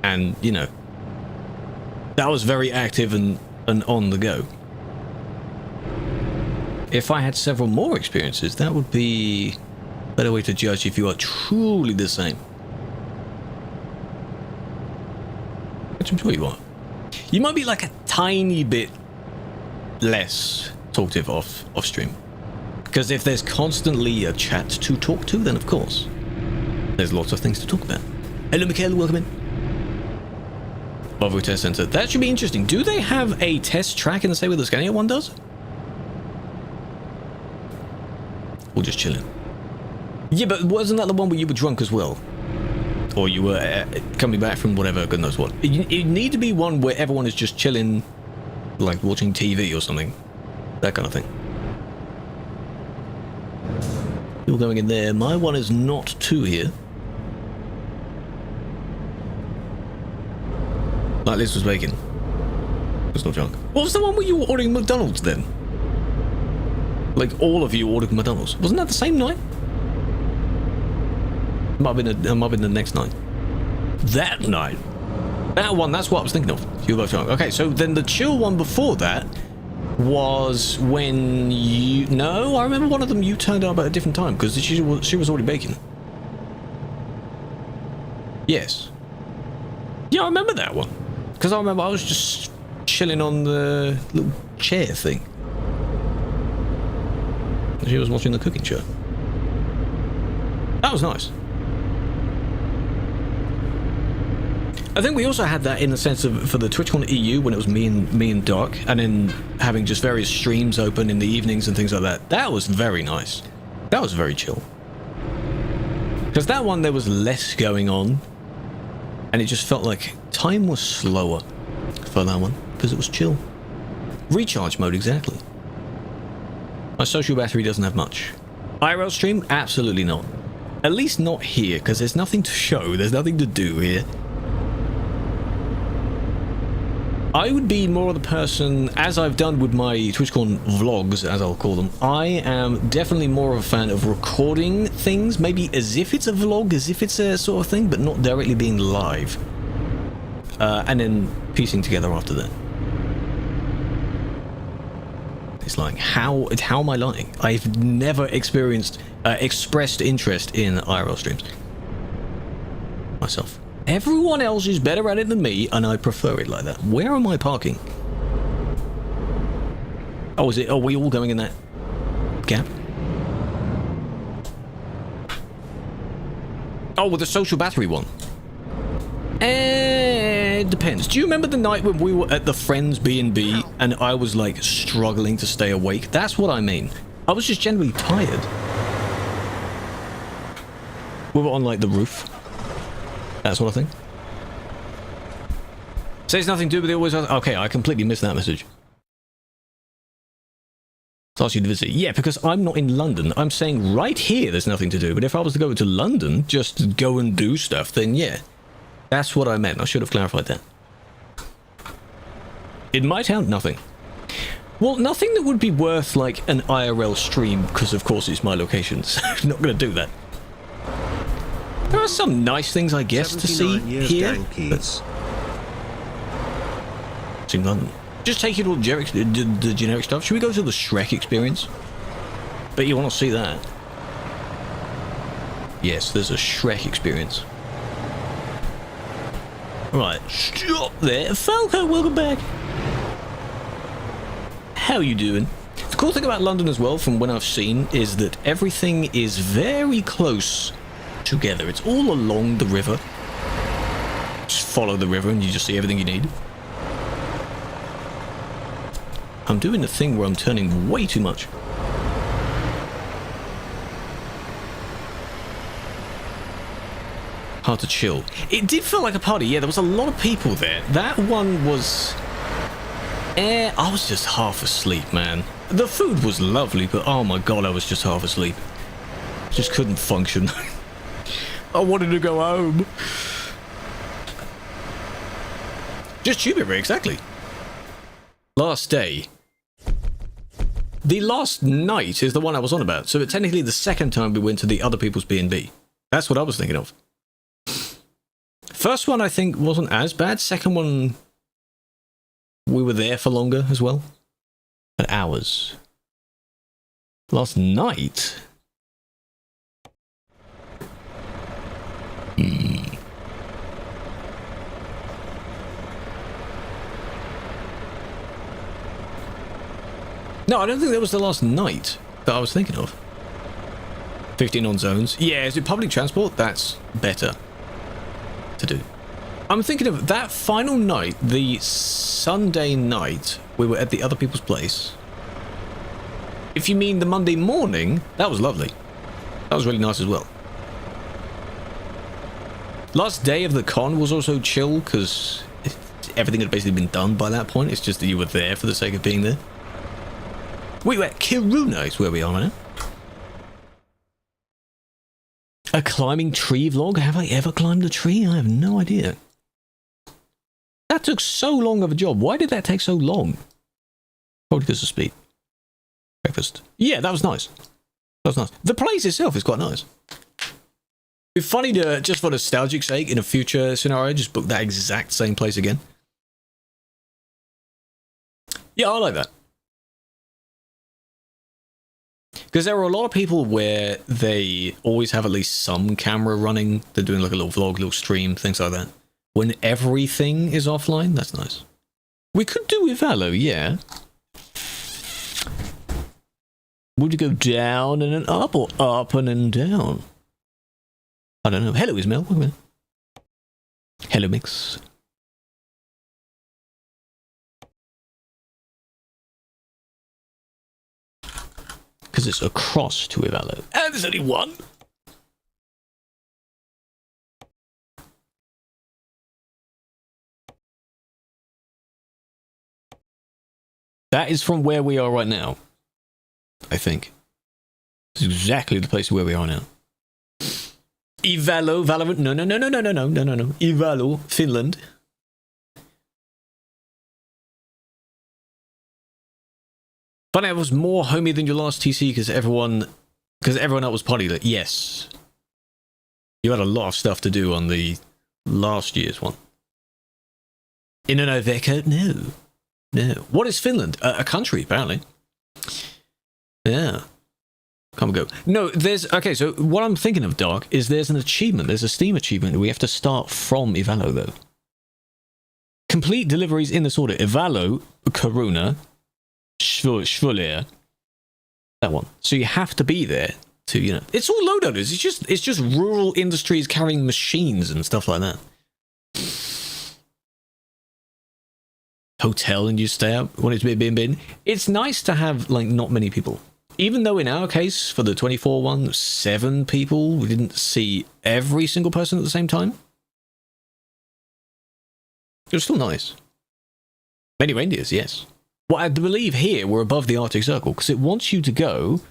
And, you know, that was very active and on the go. If I had several more experiences, that would be a better way to judge if you are truly the same. Which I'm sure you are. You might be like a tiny bit less talkative off stream. Because if there's constantly a chat to talk to, then of course, there's lots of things to talk about. Hello, Mikhail, welcome in. Volvo Test Center. That should be interesting. Do they have a test track in the same way the Scania one does? Or just chilling? Yeah, but wasn't that the one where you were drunk as well? or you were coming back from whatever, God knows what. It need to be one where everyone is just chilling, like watching TV or something, that kind of thing. You're going in there. My one is not 2 here. Like Liz was bacon. It's not junk. What was the one where you were ordering McDonald's then? Like all of you ordered McDonald's. Wasn't that the same night? Might have been the next night. That night. That one, that's what I was thinking of. You were both wrong. Okay, so then the chill one before that was when you... No, I remember one of them you turned up at a different time because she was already baking. Yes. Yeah, I remember that one. Because I remember I was just chilling on the little chair thing. She was watching the cooking show. That was nice. I think we also had that in the sense of for the TwitchCon EU when it was me and Doc, and then having just various streams open in the evenings and things like that. That was very nice. That was very chill. Because that one there was less going on, and it just felt like time was slower for that one because it was chill. Recharge mode, exactly. My social battery doesn't have much. IRL stream, absolutely not. At least not here, because there's nothing to show. There's nothing to do here. I would be more of the person, as I've done with my TwitchCon vlogs, as I'll call them, I am definitely more of a fan of recording things, maybe as if it's a vlog, as if it's a sort of thing, but not directly being live. And then piecing together after that. It's like, how am I lying? I've never experienced, expressed interest in IRL streams. Myself. Everyone else is better at it than me, and I prefer it like that. Where am I parking? Oh, is it? Are we all going in that gap? Oh, with the social battery one. It depends. Do you remember the night when we were at the Friends B&B and I was like struggling to stay awake? That's what I mean. I was just generally tired. We were on like the roof. That sort of thing. Says nothing to do with the always... Okay, I completely missed that message. Ask you to visit. Yeah, because I'm not in London. I'm saying right here there's nothing to do. But if I was to go to London, just to go and do stuff, then yeah. That's what I meant. I should have clarified that. In my town, nothing. Well, nothing that would be worth like an IRL stream, because of course it's my location, so I'm not going to do that. There are some nice things, I guess, to see here. But... in London. Just take it all the generic stuff. Should we go to the Shrek experience? Bet you want to see that. Yes, there's a Shrek experience. Right, stop there. Falco, welcome back. How you doing? The cool thing about London as well, from when I've seen, is that everything is very close together. It's all along the river. Just follow the river and you just see everything you need. I'm doing the thing where I'm turning way too much. Hard to chill. It did feel like a party. Yeah, there was a lot of people there. That one was... I was just half asleep, man. The food was lovely, but oh my god, I was just half asleep. Just couldn't function. I wanted to go home. Just tube it, exactly. Last day. The last night is the one I was on about, so technically the second time we went to the other people's B&B. That's what I was thinking of. First one I think wasn't as bad. Second one, we were there for longer as well. At hours. Last night? No, I don't think that was the last night that I was thinking of. 15 on zones. Yeah, is it public transport? That's better to do. I'm thinking of that final night, the Sunday night, we were at the other people's place. If you mean the Monday morning, that was lovely. That was really nice as well. Last day of the con was also chill because everything had basically been done by that point. It's just that you were there for the sake of being there. Wait, Kiruna is where we are right now. A climbing tree vlog? Have I ever climbed a tree? I have no idea. That took so long of a job. Why did that take so long? Probably because of speed. Breakfast. Yeah, that was nice. That was nice. The place itself is quite nice. It'd be funny to, just for nostalgic sake, in a future scenario, just book that exact same place again. Yeah, I like that. Because there are a lot of people where they always have at least some camera running. They're doing like a little vlog, little stream, things like that. When everything is offline, that's nice. We could do with Valo, yeah. Would you go down and then up, or up and then down? I don't know. Hello, Ismail. Welcome in. Hello, Mix. Because it's across to Ivalo. And there's only one. That is from where we are right now. I think. It's exactly the place where we are now. Ivalo, Valorant. No. Ivalo, Finland. Funny, I was more homey than your last TC because everyone else was party lit. Yes. You had a lot of stuff to do on the last year's one. In an Oveka? No. No. What is Finland? A country, apparently. Yeah. Come and go. No, there's... Okay, so what I'm thinking of, Dark, is there's an achievement. There's a Steam achievement that we have to start from Ivalo, though. Complete deliveries in this order. Ivalo, Karuna, Schvulir. That one. So you have to be there to, you know... It's all load owners. It's just rural industries carrying machines and stuff like that. Hotel and you stay up when it's been. It's nice to have, like, not many people. Even though in our case, for the 24 one, 7 people, we didn't see every single person at the same time. It was still nice. Many reindeers, yes. Well, I believe here we're above the Arctic Circle, because it wants you to go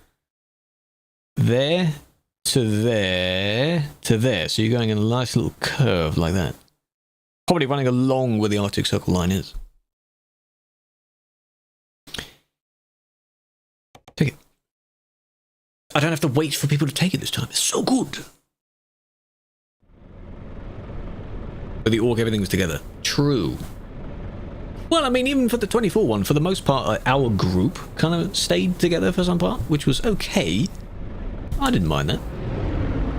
there to there to there. So you're going in a nice little curve like that. Probably running along where the Arctic Circle line is. Take it. I don't have to wait for people to take it this time. It's so good. But the org, everything was together. True. Well, I mean, even for the 24 one, for the most part, our group kind of stayed together for some part, which was okay. I didn't mind that.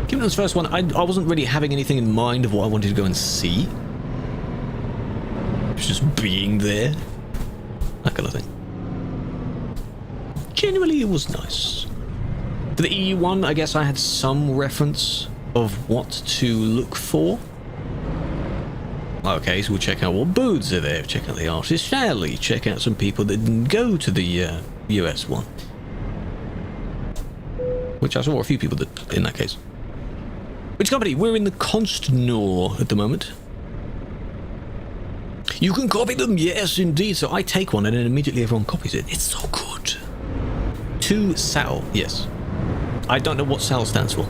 Given this first one, I wasn't really having anything in mind of what I wanted to go and see. It was just being there. That kind of thing. Generally, it was nice. For the EU one, I guess I had some reference of what to look for. Okay, so we'll check out what booths are there, check out the artist alley, check out some people that didn't go to the US one. Which I saw a few people that, in that case. Which company? We're in the Constnor at the moment. You can copy them, yes indeed. So I take one and then immediately everyone copies it. It's so good. To Sal, yes. I don't know what Sal stands for.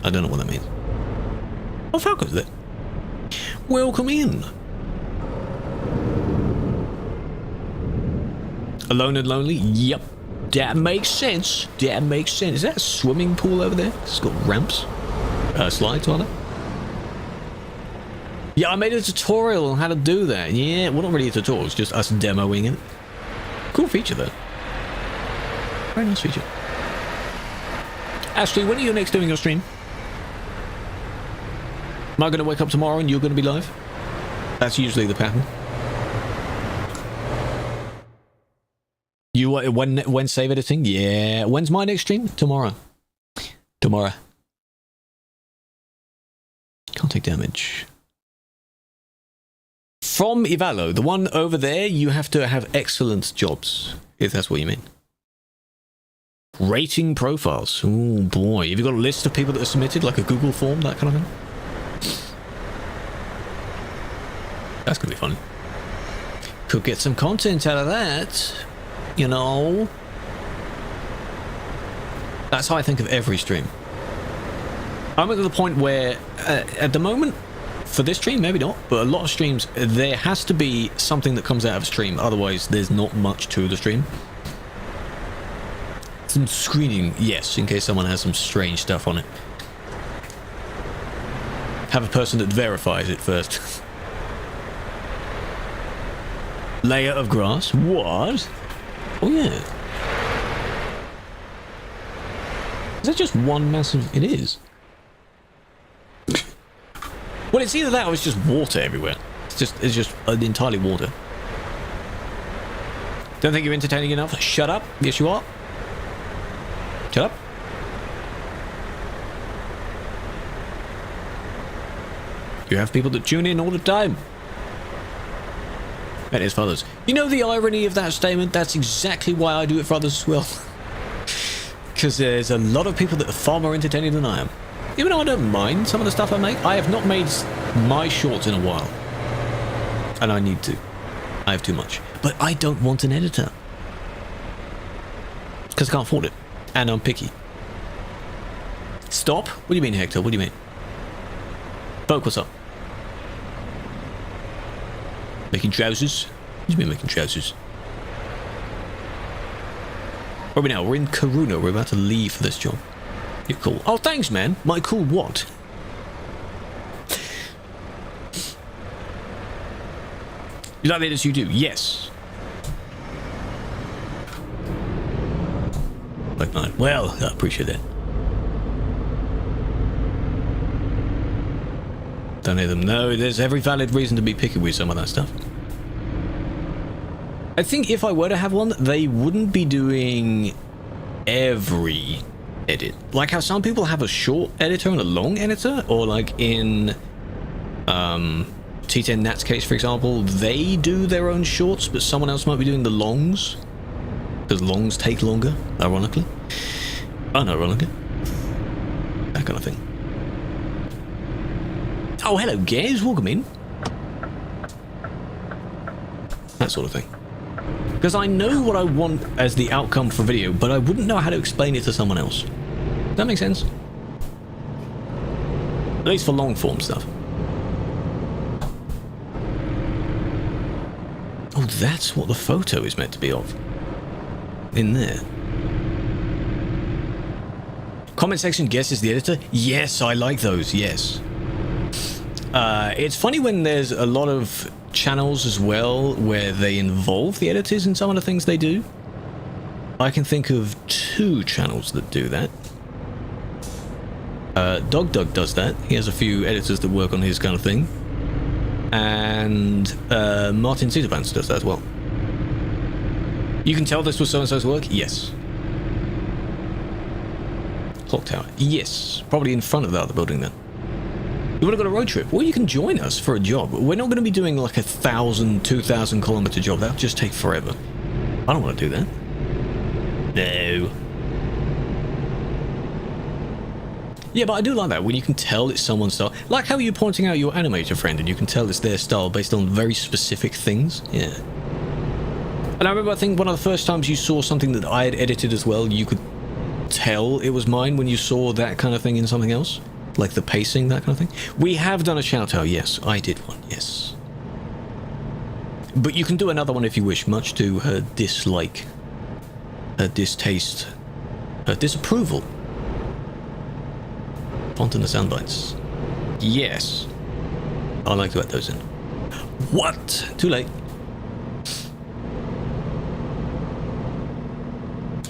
I don't know what that means. Oh, Falco's there. Welcome in. Alone and lonely? Yep. That makes sense. That makes sense. Is that a swimming pool over there? It's got ramps. Slides on it. Yeah, I made a tutorial on how to do that. Yeah, well, not really a tutorial. It's just us demoing it. Cool feature, though. Very nice feature. Ashley, when are you next doing your stream? Am I going to wake up tomorrow and you're going to be live? That's usually the pattern. You when save editing? Yeah. When's my next stream? Tomorrow. Tomorrow. Can't take damage. From Ivalo, the one over there, you have to have excellent jobs, if that's what you mean. Rating profiles. Oh boy. Have you got a list of people that are submitted, like a Google form, that kind of thing? That's gonna be fun. Could get some content out of that, you know. That's how I think of every stream. I'm at the point where, at the moment, for this stream, maybe not, but a lot of streams, there has to be something that comes out of a stream. Otherwise, there's not much to the stream. Some screening, yes, in case someone has some strange stuff on it. Have a person that verifies it first. Layer of grass? What? Oh yeah. Is that just one massive... It is. Well, it's either that or it's just water everywhere. It's just entirely water. Don't think you're entertaining enough? Shut up. Yes, you are. Shut up. You have people that tune in all the time. That is for others. You know the irony of that statement? That's exactly why I do it for others as well. Because there's a lot of people that are far more entertaining than I am. Even though I don't mind some of the stuff I make, I have not made my shorts in a while. And I need to. I have too much. But I don't want an editor. Because I can't afford it. And I'm picky. Stop? What do you mean, Hector? What do you mean? Folk, what's up? Making trousers? What do you mean making trousers? Where are we now? We're in Karuna. We're about to leave for this job. You're cool. Oh, thanks, man. My cool what? You like it as you do? Yes. Like mine. Well, I appreciate that. Don't hear them. No, there's every valid reason to be picky with some of that stuff. I think if I were to have one, they wouldn't be doing every edit. Like how some people have a short editor and a long editor, or like in T10 Nat's case, for example, they do their own shorts, but someone else might be doing the longs. Because longs take longer, ironically. Unironically. That kind of thing. Oh, hello, guys. Welcome in. That sort of thing. Because I know what I want as the outcome for video, but I wouldn't know how to explain it to someone else. Does that make sense? At least for long form stuff. Oh, that's what the photo is meant to be of. In there. Comment section guesses the editor. Yes, I like those. Yes. It's funny when there's a lot of channels as well where they involve the editors in some of the things they do. I can think of 2 channels that do that. Dog does that. He has a few editors that work on his kind of thing. And Martin Cedervans does that as well. You can tell this was so-and-so's work? Yes. Clock tower? Yes. Probably in front of the other building then. You want to go on a road trip? Well, you can join us for a job. We're not going to be doing like 1,000, 2,000 kilometer job. That'll just take forever. I don't want to do that. No. Yeah, but I do like that when you can tell it's someone's style. Like how you're pointing out your animator friend and you can tell it's their style based on very specific things. Yeah. And I remember, I think one of the first times you saw something that I had edited as well, you could tell it was mine when you saw that kind of thing in something else. Like the pacing, that kind of thing. We have done a shout out, yes. I did one, yes. But you can do another one if you wish, much to her dislike, her distaste, her disapproval. Font and the soundbites. Yes. I like to add those in. What? Too late.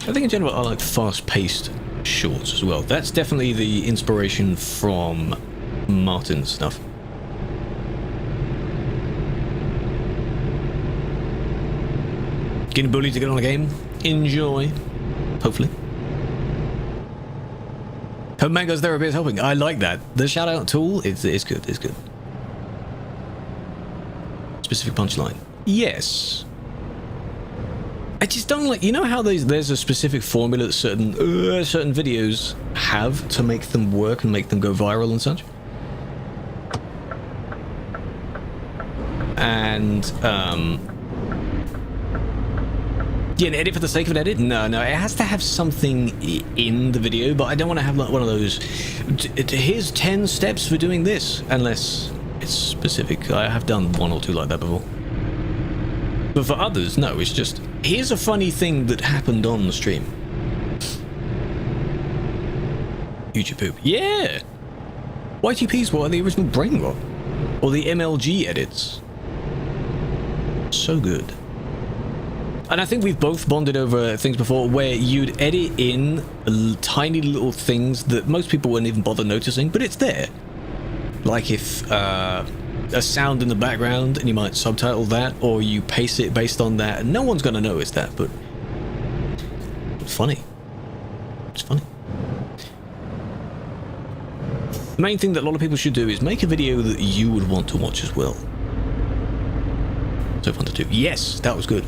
I think in general I like fast-paced shorts as well. That's definitely the inspiration from Martin's stuff. Getting bullied to get on a game? Enjoy. Hopefully. Hope Mango's therapy is helping. I like that. The shout out tool, it's good, it's good. Specific punchline. Yes. I just don't like, you know how there's a specific formula that certain videos have to make them work and make them go viral and such? And, yeah, an edit for the sake of an edit? No, it has to have something in the video, but I don't want to have like one of those, here's 10 steps for doing this, unless it's specific. I have done one or two like that before. But for others, no, it's just, here's a funny thing that happened on the stream. YouTube poop. Yeah! YTPs were the original brain rot. Or the MLG edits. So good. And I think we've both bonded over things before where you'd edit in tiny little things that most people wouldn't even bother noticing, but it's there. Like if a sound in the background and you might subtitle that, or you paste it based on that, and no one's going to notice that, but it's funny. It's funny. The main thing that a lot of people should do is make a video that you would want to watch as well. So fun to do. Yes, that was good.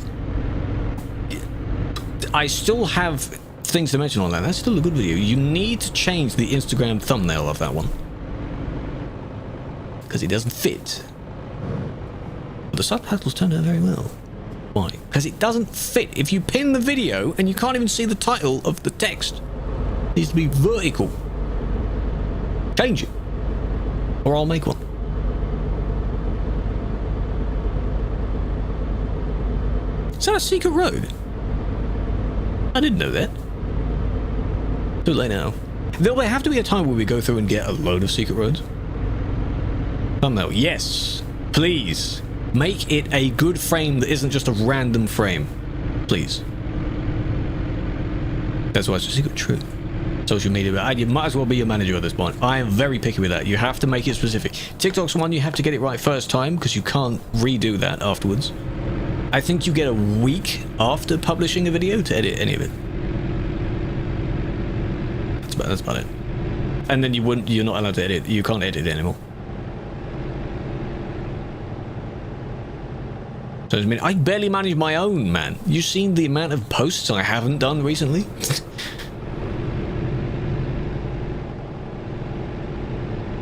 I still have things to mention on that. That's still a good video. You need to change the Instagram thumbnail of that one, because it doesn't fit. But the subtitles turned out very well. Why? Because it doesn't fit. If you pin the video and you can't even see the title of the text, it needs to be vertical. Change it, or I'll make one. Is that a secret road? I didn't know that. Too late now. There'll have to be a time where we go through and get a load of secret roads. Thumbnail, yes. Please. Make it a good frame that isn't just a random frame. Please. That's why it's a secret. True. Social media, you might as well be your manager at this point. I am very picky with that. You have to make it specific. TikTok's one you have to get it right first time, because you can't redo that afterwards. I think you get a week after publishing a video to edit any of it. That's about it. And then you're not allowed to edit. You can't edit it anymore. So I mean, I barely manage my own, man. You seen the amount of posts I haven't done recently?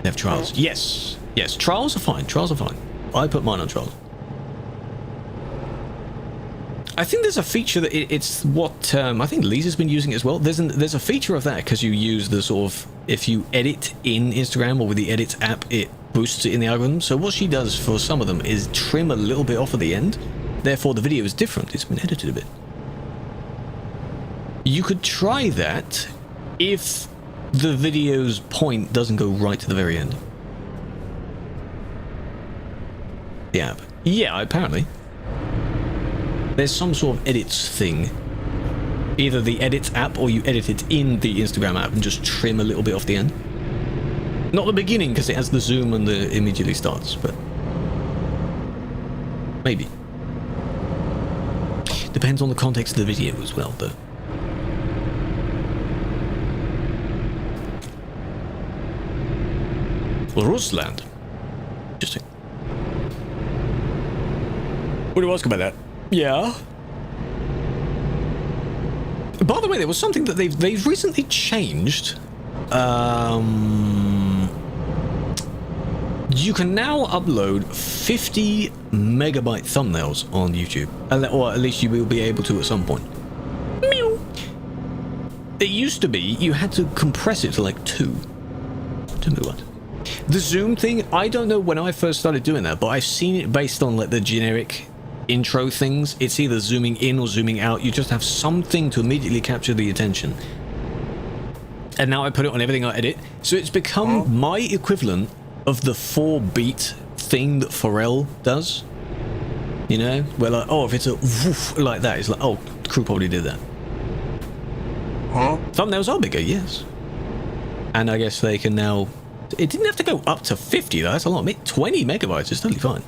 They have trials. Yes. Yes, trials are fine. Trials are fine. I put mine on trials. I think there's a feature that it's what I think Lisa's been using as well. There's a feature of that, because you use the sort of, if you edit in Instagram or with the Edits app, it boosts it in the algorithm. So what she does for some of them is trim a little bit off at the end. Therefore, the video is different. It's been edited a bit. You could try that if the video's point doesn't go right to the very end. The app. Yeah, apparently. There's some sort of edits thing. Either the Edits app, or you edit it in the Instagram app and just trim a little bit off the end. Not the beginning, because it has the zoom and the immediately starts, but maybe. Depends on the context of the video as well, though. Rusland. Interesting. What do you ask about that? Yeah. By the way, there was something that they've recently changed. You can now upload 50 megabyte thumbnails on YouTube, or at least you will be able to at some point. Meow. It used to be you had to compress it to like 2. Tell me what. The zoom thing, I don't know when I first started doing that, but I've seen it based on like the generic intro things. It's either zooming in or zooming out. You just have something to immediately capture the attention. And now I put it on everything I edit, so it's become my equivalent of the 4-beat thing that Pharrell does. You know, where like, oh, if it's a woof like that, it's like, oh, the crew probably did that. Thumbnails are bigger, yes. And I guess they can now, it didn't have to go up to 50 though, that's a lot. 20 megabytes is totally fine.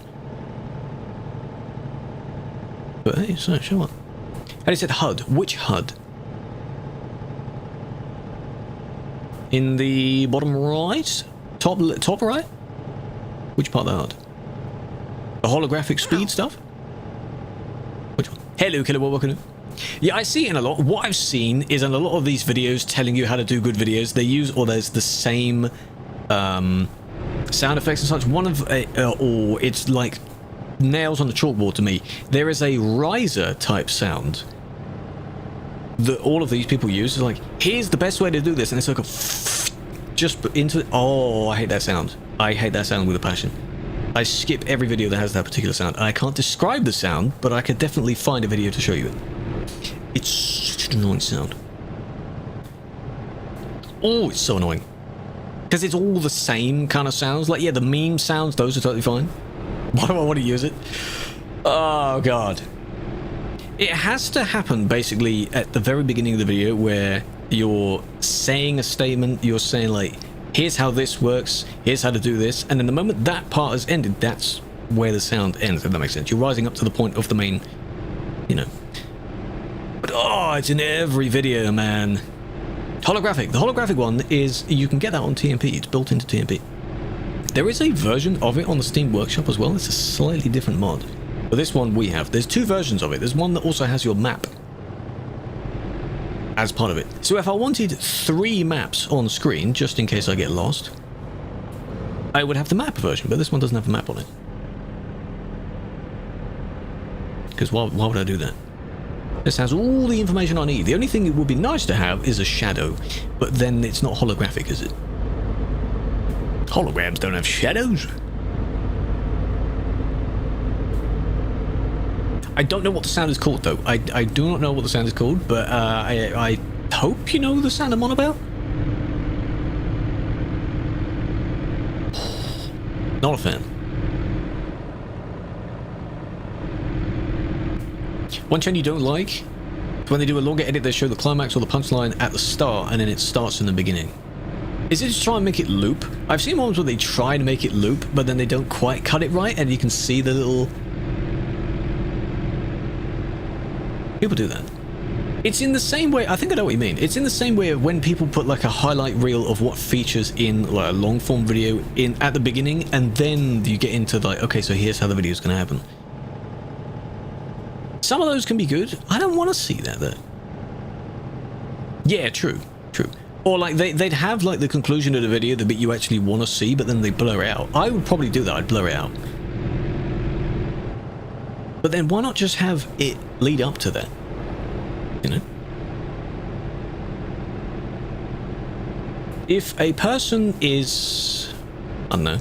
But hey, so show up. And it said HUD. Which HUD? In the bottom right? Top right? Which part of the HUD? The holographic speed stuff? Which one? Hello, Killer, welcome. Yeah, I see it in a lot. What I've seen is in a lot of these videos telling you how to do good videos, they use, or there's the same sound effects and such. One of, or it's like nails on the chalkboard to me. There is a riser type sound that all of these people use. Is like, here's the best way to do this, and it's like a just into it. Oh, I hate that sound. I hate that sound with a passion. I skip every video that has that particular sound. I can't describe the sound, but I could definitely find a video to show you it. It's such an annoying sound. Oh, it's so annoying. Because it's all the same kind of sounds. Like, yeah, the meme sounds, those are totally fine. Why do I want to use it? Oh, God. It has to happen, basically, at the very beginning of the video, where you're saying a statement, you're saying, like, here's how this works, here's how to do this, and then the moment that part has ended, that's where the sound ends, if that makes sense. You're rising up to the point of the main, you know. But, oh, it's in every video, man. Holographic. The holographic one is, you can get that on TMP. It's built into TMP. There is a version of it on the Steam Workshop as well. It's a slightly different mod. But this one we have. There's two versions of it. There's one that also has your map as part of it. So if I wanted 3 maps on screen, just in case I get lost, I would have the map version, but this one doesn't have a map on it. Because why would I do that? This has all the information I need. The only thing it would be nice to have is a shadow, but then it's not holographic, is it? Holograms don't have shadows. I don't know what the sound is called, though. I do not know what the sound is called, but I hope you know the sound I'm on about. Not a fan. One trend you don't like? When they do a longer edit, they show the climax or the punchline at the start, and then it starts in the beginning. Is it to try and make it loop? I've seen ones where they try to make it loop, but then they don't quite cut it right, and you can see the little... People do that. It's in the same way, I think I know what you mean. It's in the same way of when people put like a highlight reel of what features in like a long form video in at the beginning, and then you get into like, okay, so here's how the video is going to happen. Some of those can be good. I don't want to see that though. Yeah, true. Or like they'd have like the conclusion of the video, the bit you actually want to see, but then they blur it out. I would probably do that. I'd blur it out. But then why not just have it lead up to that? You know? If a person is, I don't know,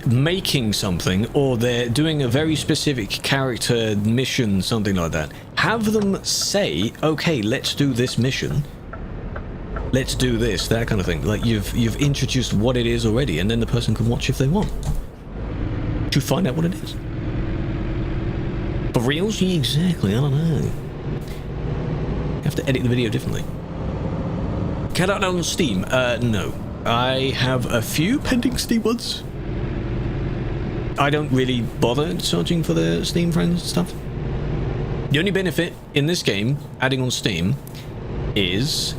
making something, or they're doing a very specific character mission, something like that, have them say, okay, let's do this mission. Let's do this, that kind of thing. Like you've introduced what it is already, and then the person can watch if they want to find out what it is. For reals? Yeah, exactly, I don't know. You have to edit the video differently. Can I download on Steam? No. I have a few pending Steam ones. I don't really bother searching for the Steam friends stuff. The only benefit in this game, adding on Steam, is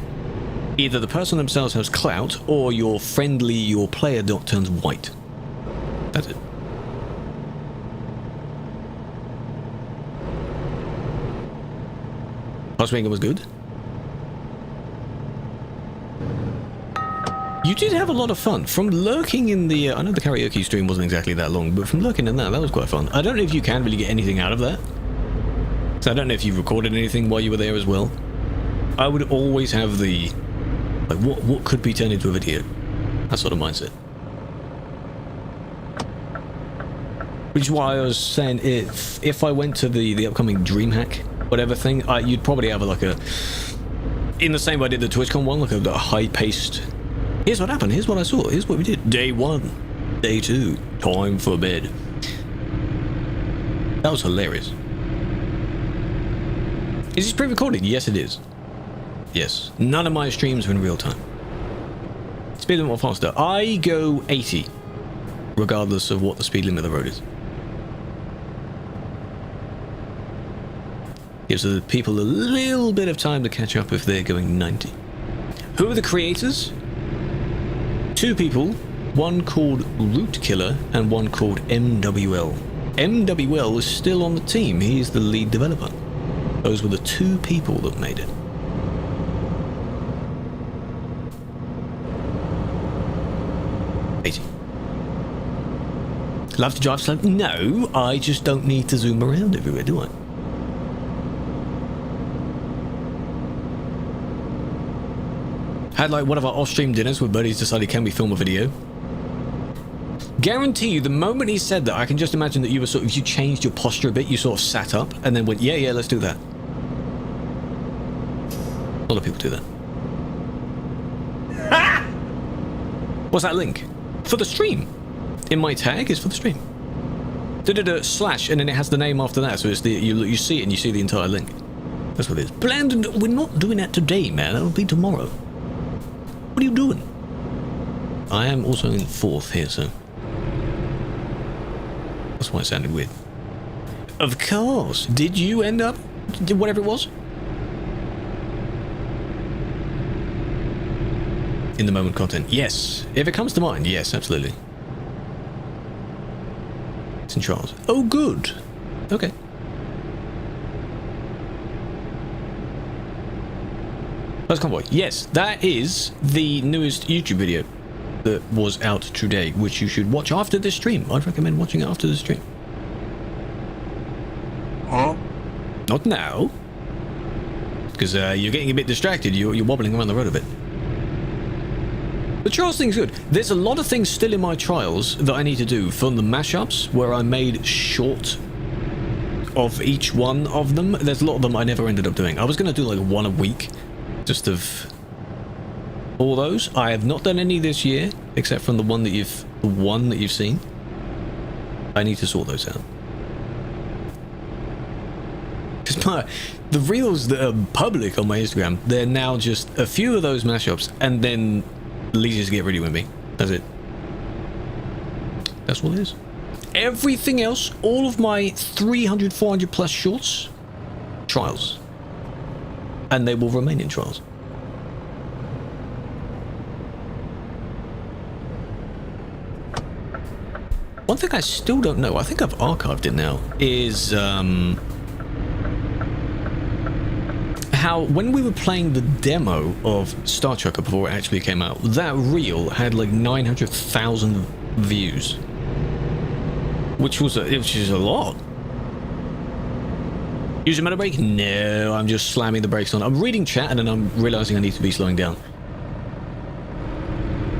either the person themselves has clout, or your player dot turns white. That's it. Crossfinger was good. You did have a lot of fun. From lurking in the... I know the karaoke stream wasn't exactly that long, but from lurking in that was quite fun. I don't know if you can really get anything out of that. So I don't know if you recorded anything while you were there as well. I would always have the... like, what could be turned into a video? That sort of mindset. Which is why I was saying, if I went to the upcoming DreamHack, whatever thing, you'd probably have like a... in the same way I did the TwitchCon one, like a high-paced... here's what happened, here's what I saw, here's what we did. Day 1, day 2, time for bed. That was hilarious. Is this pre-recorded? Yes, it is. Yes. None of my streams are in real time. Speed limit or faster. I go 80, regardless of what the speed limit of the road is. Gives the people a little bit of time to catch up if they're going 90. Who are the creators? 2 people, one called Root Killer and one called MWL. MWL is still on the team, he's the lead developer. Those were the 2 people that made it. Love to drive slow? No, I just don't need to zoom around everywhere, do I? Had like one of our off-stream dinners where buddies decided, can we film a video? Guarantee you, the moment he said that, I can just imagine that you were you changed your posture a bit, you sort of sat up, and then went, yeah, let's do that. A lot of people do that. What's that link? For the stream. In my tag is for the stream. /, and then it has the name after that, so it's the you see it and you see the entire link. That's what it is. Blandon, we're not doing that today, man. That'll be tomorrow. What are you doing? I am also in 4th here, so that's why it sounded weird. Of course. Did you end up whatever it was? In the moment content. Yes. If it comes to mind, yes, absolutely. St. Charles. Oh, good. Okay. First Convoy. Yes, that is the newest YouTube video that was out today, which you should watch after this stream. I'd recommend watching it after the stream. Huh? Not now. Because you're getting a bit distracted. You're wobbling around the road a bit. The trials thing's good. There's a lot of things still in my trials that I need to do from the mashups where I made short of each one of them. There's a lot of them I never ended up doing. I was going to do like 1 a week just of all those. I have not done any this year except from the one that you've seen. I need to sort those out. Because the reels that are public on my Instagram, they're now just a few of those mashups and then Leisure to get ready with me. That's it. That's what it is. Everything else, all of my 300, 400 plus shorts, trials. And they will remain in trials. One thing I still don't know, I think I've archived it now, is how when we were playing the demo of Star Trek before it actually came out, that reel had like 900,000 views, which is a lot. Use a metal brake? No, I'm just slamming the brakes on. I'm reading chat and then I'm realizing I need to be slowing down.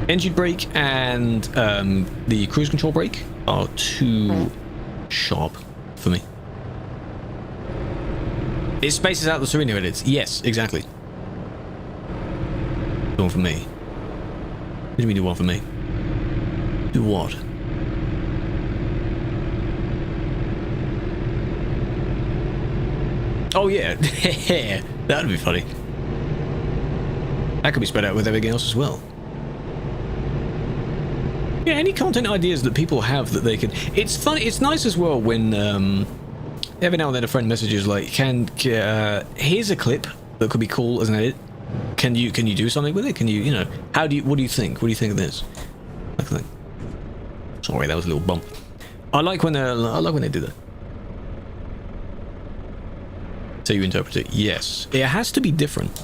Engine brake and the cruise control brake are too sharp for me. It spaces out the Serena edits. Yes, exactly. Do one for me. What do you mean do one for me? Do what? Oh yeah, that'd be funny. That could be spread out with everything else as well. Yeah, any content ideas that people have that they can... It's funny, it's nice as well when every now and then a friend messages like, here's a clip that could be cool as an edit. Can you do something with it? Can you, what do you think? What do you think of this? That kind of thing. Sorry, that was a little bump. I like when they do that. So you interpret it. Yes. It has to be different.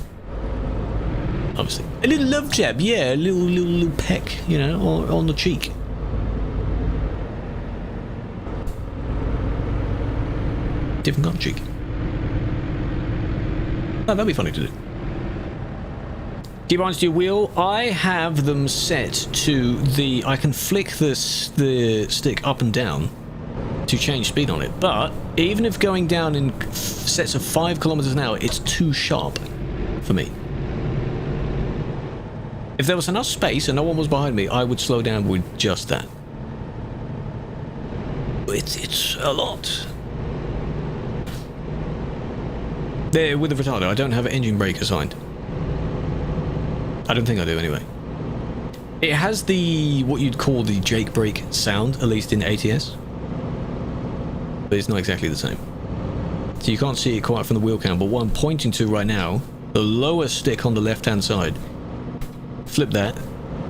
Obviously. A little love jab, yeah, a little peck, on the cheek. Different kind of cheek. Oh, that'd be funny to do. Keep on to your wheel. I have them set to the... I can flick the stick up and down to change speed on it, but even if going down in sets of 5 kilometers an hour, it's too sharp for me. If there was enough space and no one was behind me, I would slow down with just that. It's a lot. There, with the retarder, I don't have an engine brake assigned. I don't think I do anyway. It has the, what you'd call the Jake brake sound, at least in ATS. But it's not exactly the same. So you can't see it quite from the wheel cam, but what I'm pointing to right now, the lower stick on the left-hand side, flip that,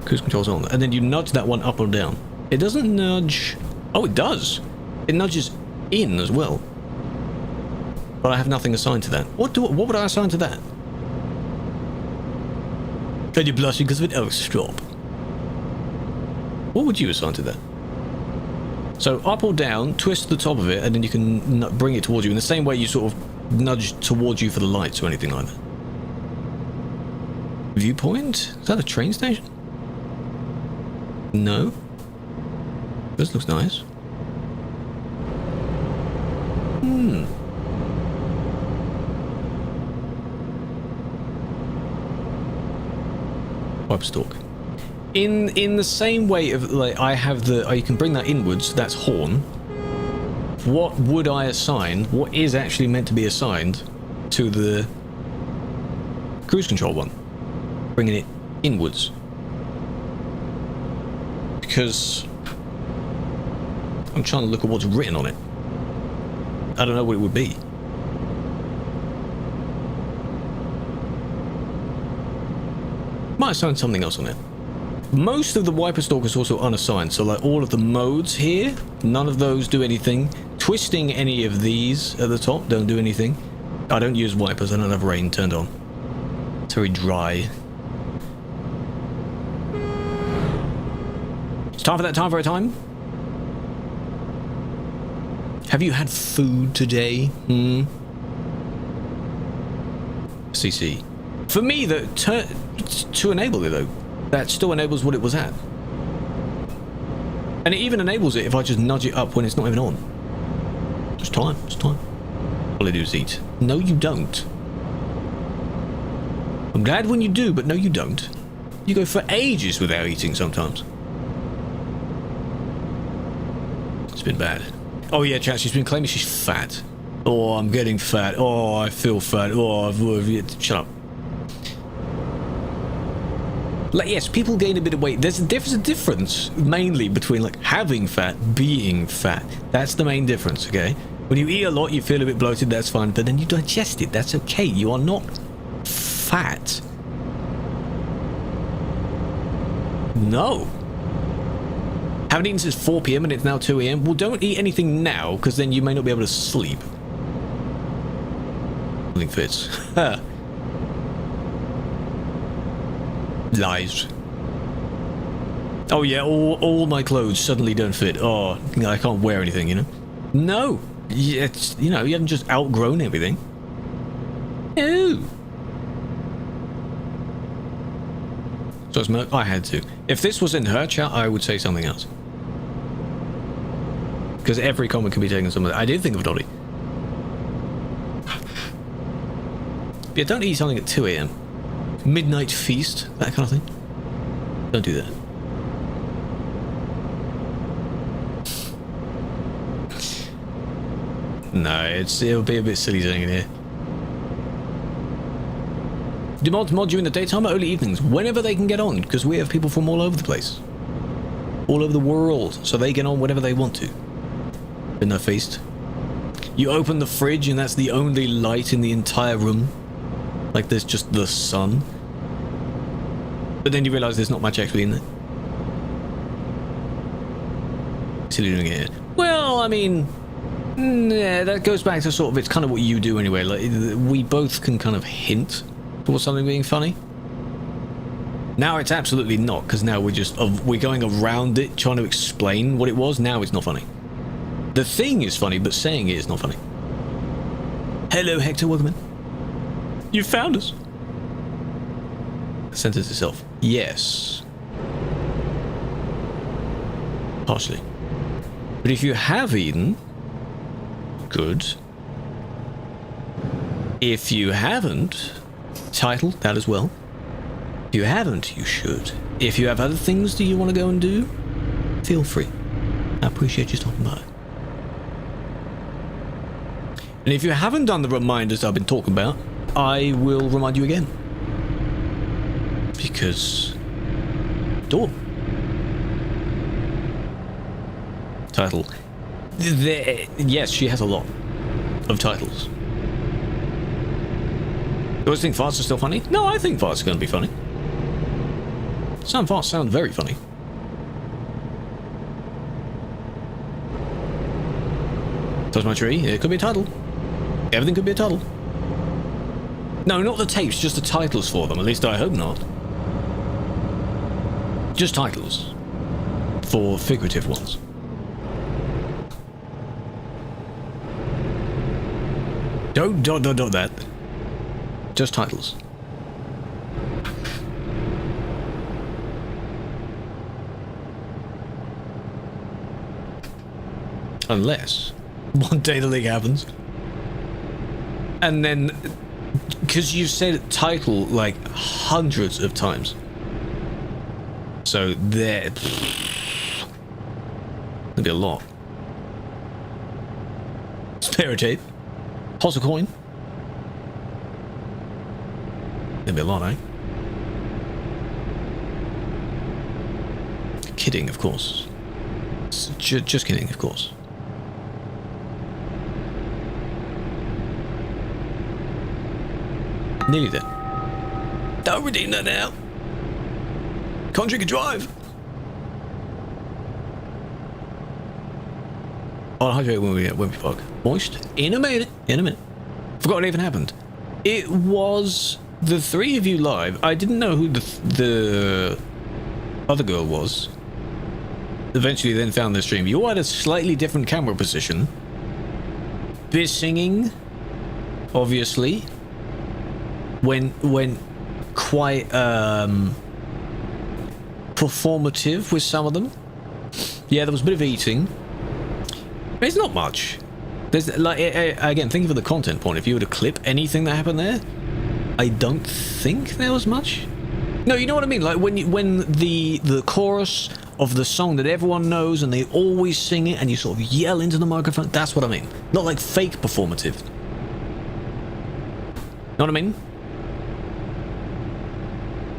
cruise control's on, and then you nudge that one up or down. It doesn't nudge... Oh, it does! It nudges in as well. But I have nothing assigned to that. What would I assign to that? And you're blushing because of it? Oh, stop. What would you assign to that? So up or down, twist the top of it, and then you can bring it towards you in the same way you sort of nudge towards you for the lights or anything like that. Viewpoint? Is that a train station? No. This looks nice. Hmm. Wipe stalk. In the same way of like I have the you can bring that inwards, that's horn. What would I assign? What is actually meant to be assigned to the cruise control one? Bringing it inwards. Because I'm trying to look at what's written on it. I don't know what it would be. Might assign something else on it. Most of the wiper stalk is also unassigned, so like all of the modes here, none of those do anything. Twisting any of these at the top don't do anything. I don't use wipers, I don't have rain turned on. It's very dry. It's time for that time for a time. Have you had food today? CC. For me, to enable it though, that still enables what it was at. And it even enables it if I just nudge it up when it's not even on. Just time, just time. All I do is eat. No, you don't. I'm glad when you do, but no, you don't. You go for ages without eating sometimes. It's been bad. Oh yeah, chat, she's been claiming she's fat. Oh, I'm getting fat. Oh, I feel fat. Oh, shut up. Like, yes, people gain a bit of weight. There's a difference mainly between like having fat, being fat. That's the main difference, okay? When you eat a lot, you feel a bit bloated, that's fine. But then you digest it, that's okay. You are not fat. No. Haven't eaten since 4 PM and it's now 2 AM. Well, don't eat anything now, because then you may not be able to sleep. Nothing fits. Lies. Oh yeah, all my clothes suddenly don't fit. Oh, I can't wear anything, you know? No. It's, you know, you haven't just outgrown everything. No. So it's I had to. If this was in her chat, I would say something else. Because every comment can be taken somewhere. I did think of Dottie. But yeah, don't eat something at 2 AM. Midnight feast, that kind of thing. Don't do that. No, it'll be a bit silly saying it here. Do mods mod during the daytime or early evenings? Whenever they can get on, because we have people from all over the place. All over the world, so they get on whenever they want to. Midnight feast. You open the fridge and that's the only light in the entire room. Like there's just the sun. But then you realise there's not much actually in there. Silly doing it here. Well, I mean, yeah, that goes back to sort of, it's kind of what you do anyway. Like, we both can kind of hint towards something being funny. Now it's absolutely not, because now we're going around it, trying to explain what it was. Now it's not funny. The thing is funny, but saying it is not funny. Hello, Hector, welcome in. You found us. The sentence itself. Yes. Partially. But if you have eaten, good. If you haven't, title that as well. If you haven't, you should. If you have other things that you want to go and do, feel free. I appreciate you stopping by. And if you haven't done the reminders I've been talking about, I will remind you again. Because... Dawn. Title. Yes, she has a lot of titles. You always think farts are still funny? No, I think farts are going to be funny. Some farts sound very funny. Touch my tree? It could be a title. Everything could be a title. No, not the tapes, just the titles for them. At least I hope not. Just titles. For figurative ones. Don't that. Just titles. Unless one day the league happens. And then, because you've said title like hundreds of times. So there... There'll be a lot. Spare a tape. Toss a coin. There'll be a lot, eh? Kidding, of course. Just kidding, of course. Nearly there. Don't redeem that now. Can't drink and drive. I'll hydrate when we park. Moist? In a minute. In a minute. Forgot it even happened. It was the three of you live. I didn't know who the other girl was. Eventually then found the stream. You had a slightly different camera position. Bit singing, obviously. When quite performative with some of them. Yeah, there was a bit of eating. There's not much. There's like again, thinking from the content point, if you were to clip anything that happened there, I don't think there was much. No, you know what I mean. Like when the chorus of the song that everyone knows and they always sing it, and you sort of yell into the microphone. That's what I mean. Not like fake performative. Know what I mean?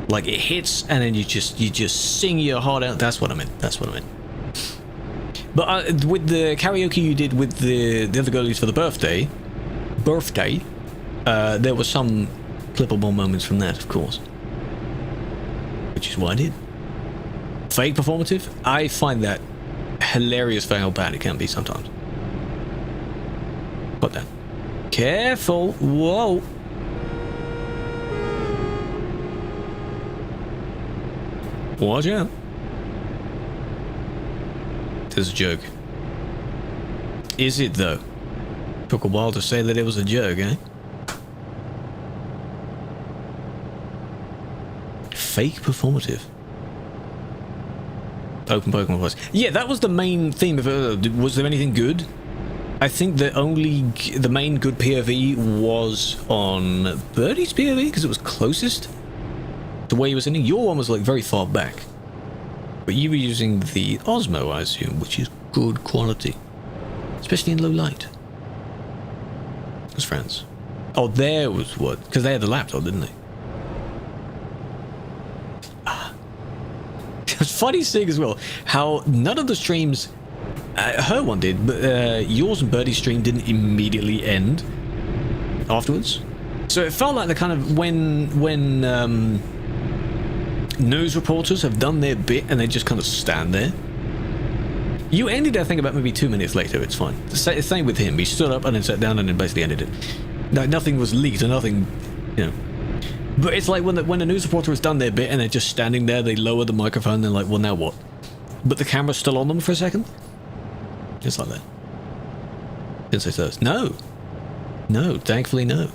Like it hits and then you just sing your heart out. That's what I meant. That's what I meant. But with the karaoke you did with the other girlies for the birthday, there were some clippable moments from that, of course. Which is what I did. Fake performative? I find that hilarious for how bad it can be sometimes. Got that. Careful. Whoa. Watch out. There's a joke. Is it though? Took a while to say that it was a joke, eh? Fake performative. Open Pokemon Plus. Yeah, that was the main theme of it. Was there anything good? I think the main good POV was on Birdie's POV because it was closest to where you were sitting. Your one was like very far back. But you were using the Osmo, I assume, which is good quality. Especially in low light. Those friends. Oh, there was what? Because they had the laptop, didn't they? Ah. It was funny seeing as well how none of the streams, her one did, but yours and Birdie's stream didn't immediately end afterwards. So it felt like the kind of when news reporters have done their bit and they just kind of stand there. You ended, I think, about maybe 2 minutes later. It's fine. The same with him. He stood up and then sat down and then basically ended it. No, nothing was leaked or nothing, you know. But it's like when the news reporter has done their bit and they're just standing there, they lower the microphone and they're like, well, now what? But the camera's still on them for a second. Just like that. Didn't say thirst. No. No, thankfully no.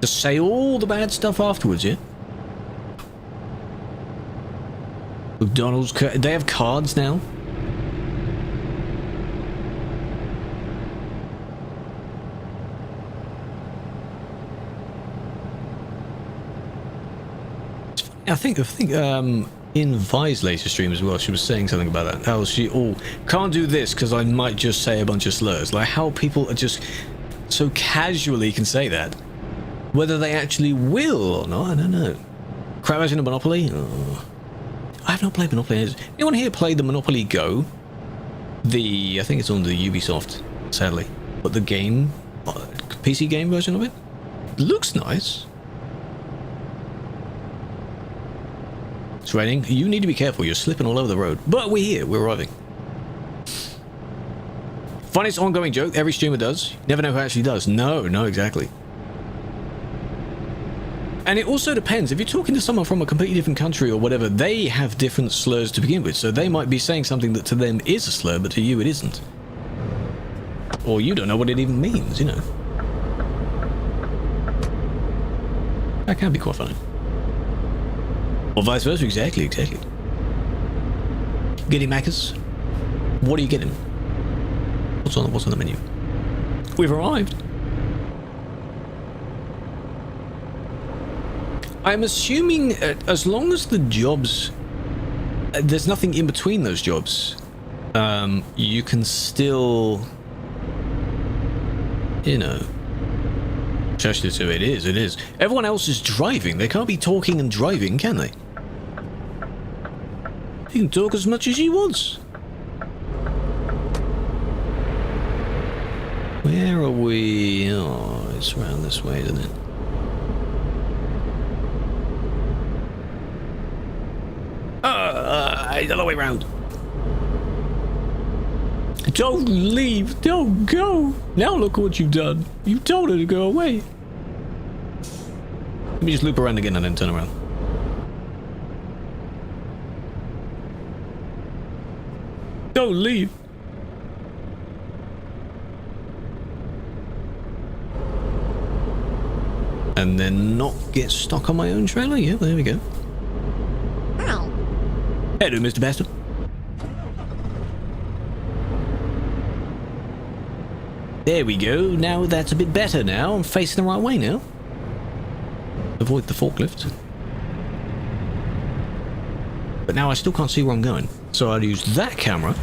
Just say all the bad stuff afterwards, yeah? McDonald's, they have cards now. I think in Vi's later stream as well, she was saying something about that. How she can't do this because I might just say a bunch of slurs. Like how people are just so casually can say that, whether they actually will or not. I don't know. Crab in a Monopoly. Oh. I have not played Monopoly. Anyone here played the Monopoly Go? I think it's on the Ubisoft, sadly. But the game, PC game version of it, looks nice. It's raining. You need to be careful. You're slipping all over the road. But we're here. We're arriving. Funniest ongoing joke every streamer does. Never know who actually does. No, exactly. And it also depends. If you're talking to someone from a completely different country or whatever, they have different slurs to begin with. So they might be saying something that to them is a slur, but to you it isn't. Or you don't know what it even means, you know. That can be quite funny. Or vice versa, exactly. Getting Macca's? What are you getting? What's on the menu? We've arrived. I'm assuming as long as the jobs... there's nothing in between those jobs. You can still... You know... Actually, so it is. Everyone else is driving. They can't be talking and driving, can they? You can talk as much as you want. Where are we? Oh, it's around this way, isn't it? The other way round. Don't leave. Don't go. Now look what you've done. You told her to go away. Let me just loop around again and then turn around. Don't leave. And then not get stuck on my own trailer. Yeah, there we go. Hello, Mr. Bastard. There we go. Now that's a bit better now. I'm facing the right way now. Avoid the forklift. But now I still can't see where I'm going. So I'll use that camera.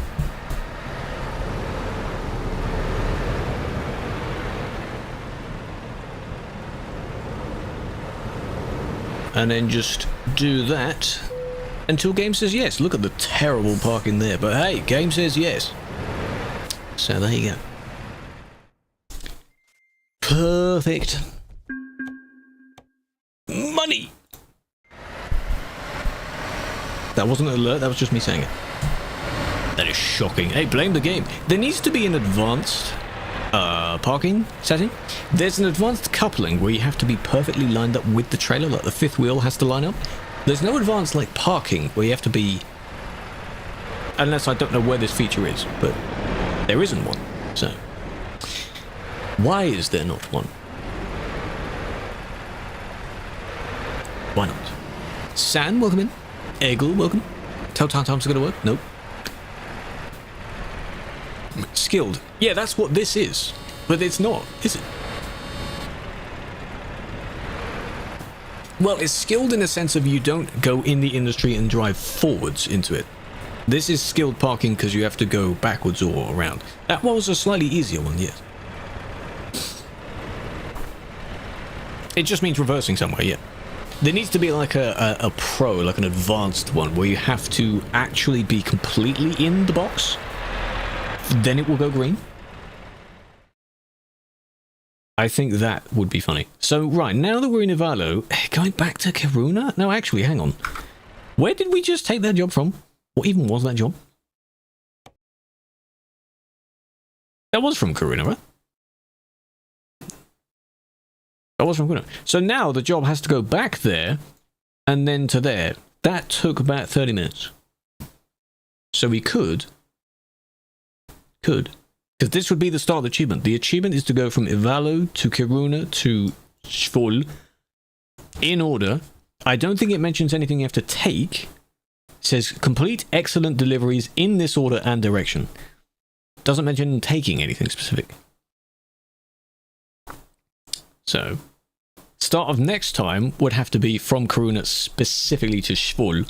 And then just do that until game says yes. Look at the terrible parking there. But hey, game says yes. So there you go. Perfect. Money! That wasn't an alert, that was just me saying it. That is shocking. Hey, blame the game. There needs to be an advanced parking setting. There's an advanced coupling where you have to be perfectly lined up with the trailer, like the fifth wheel has to line up. There's no advanced like parking where you have to be, unless I don't know where this feature is, but there isn't one. So why is there not one? Why not? San, welcome in. Eggle, welcome. Telltale Times are gonna work? Nope. Skilled. Yeah, that's what this is. But it's not, is it? Well, it's skilled in the sense of you don't go in the industry and drive forwards into it. This is skilled parking because you have to go backwards or around. That was a slightly easier one, yes. It just means reversing somewhere, yeah. There needs to be like a pro, like an advanced one, where you have to actually be completely in the box. Then it will go green. I think that would be funny. So, right, now that we're in Ivalo, going back to Kiruna? No, actually, hang on. Where did we just take that job from? What even was that job? That was from Kiruna, right? That was from Kiruna. So now the job has to go back there and then to there. That took about 30 minutes. So we could, because this would be the start of the achievement. The achievement is to go from Ivalo to Kiruna to Svol in order. I don't think it mentions anything you have to take. It says complete excellent deliveries in this order and direction. Doesn't mention taking anything specific. So, start of next time would have to be from Kiruna specifically to Svol.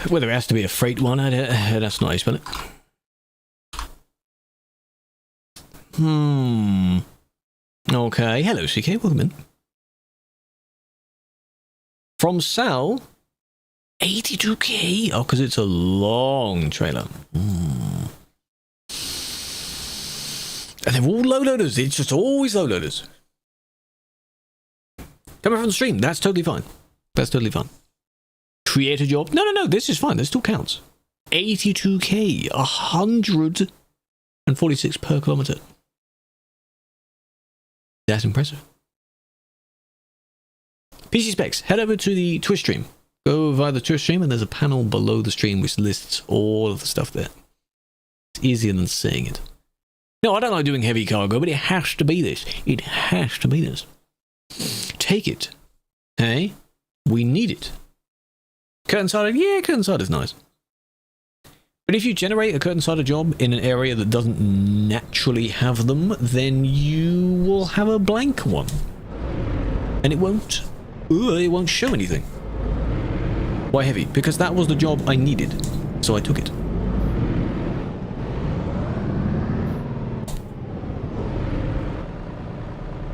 Whether it has to be a freight one, that's not how you spell it. Okay, hello CK, welcome in. From Sal, 82k? Oh, because it's a long trailer. And they're all low loaders, it's just always low loaders. Coming from the stream, that's totally fine. That's totally fine. Create a job? No, this is fine, this still counts. 82k, 146 per kilometer. That's impressive. PC specs, head over to the Twitch stream. Go via the Twitch stream and there's a panel below the stream which lists all of the stuff there. It's easier than saying it. No, I don't like doing heavy cargo, but it has to be this. It has to be this. Take it. Hey? We need it. Curtain-sided? Yeah, curtain-sided is nice. But if you generate a curtain-sided job in an area that doesn't naturally have them, then you will have a blank one. And it won't show anything. Why heavy? Because that was the job I needed, so I took it.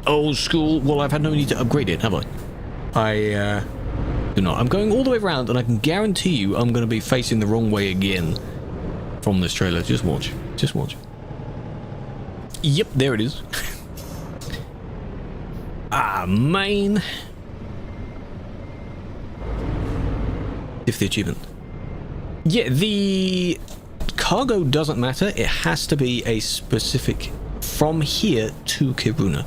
Old school. Well, I've had no need to upgrade it, have I? I do not. I'm going all the way around, and I can guarantee you I'm going to be facing the wrong way again from this trailer. Just watch. Just watch. Yep, there it is. Ah, man. If the achievement. Yeah, the cargo doesn't matter. It has to be a specific from here to Kiruna.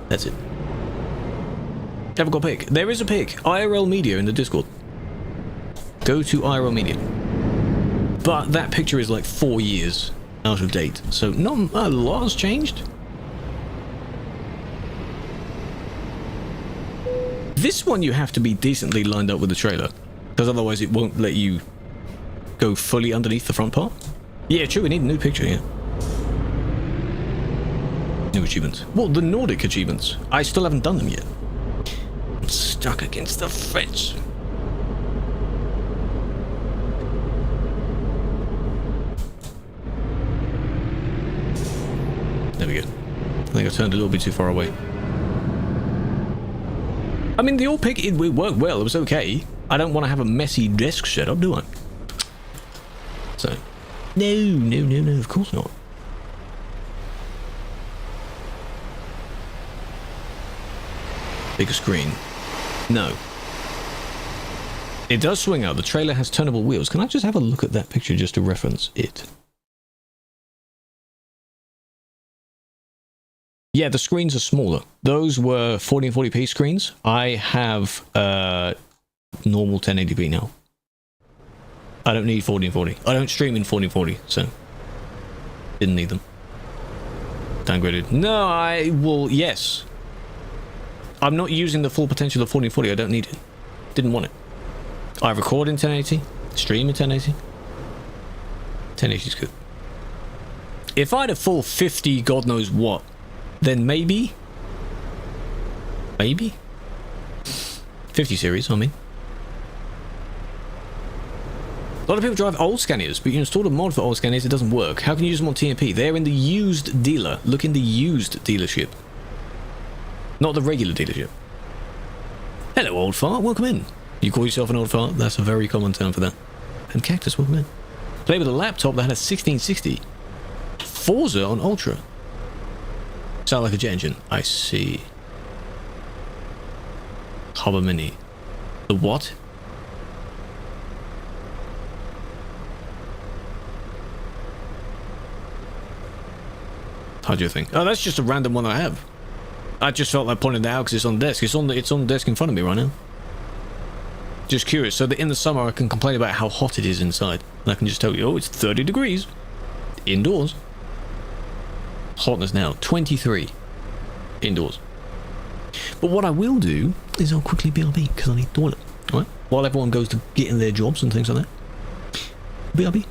That's it. Haven't got a pic. There is a pic. IRL Media in the Discord. Go to IRL Media. But that picture is like 4 years out of date. So not a lot has changed. This one you have to be decently lined up with the trailer. Because otherwise it won't let you go fully underneath the front part. Yeah, true, we need a new picture here. New achievements. Well, the Nordic achievements. I still haven't done them yet. I'm stuck against the fence. There we go. I think I turned a little bit too far away. I mean, the old pick, it worked well. It was okay. I don't want to have a messy desk setup, do I? So, no, of course not. Bigger screen. No. It does swing out. The trailer has turnable wheels. Can I just have a look at that picture just to reference it? Yeah, the screens are smaller. Those were 1440p screens. I have normal 1080p now. I don't need 1440. I don't stream in 1440, so didn't need them. Downgraded. No, I will. Yes. I'm not using the full potential of 1440. I don't need it. Didn't want it. I record in 1080. Stream in 1080. 1080 is good. If I had a full 50, God knows what, then maybe. 50 series, I mean. A lot of people drive old Scanias, but you install a mod for old Scanias, it doesn't work. How can you use them on TMP? They're in the used dealer. Look in the used dealership. Not the regular dealership. Hello, old fart. Welcome in. You call yourself an old fart? That's a very common term for that. And Cactus, welcome in. Play with a laptop that had a 1660. Forza on Ultra. Sound like a jet engine. I see. Hover Mini. The what? How do you think? Oh, that's just a random one I have. I just felt like pointing that out because it's on the desk. It's on the desk in front of me right now. Just curious, so that in the summer I can complain about how hot it is inside. And I can just tell you, oh, it's 30 degrees. Indoors. Hotness now, 23. Indoors. But what I will do is I'll quickly BRB because I need toilet. Right? While everyone goes to get in their jobs and things like that. BRB.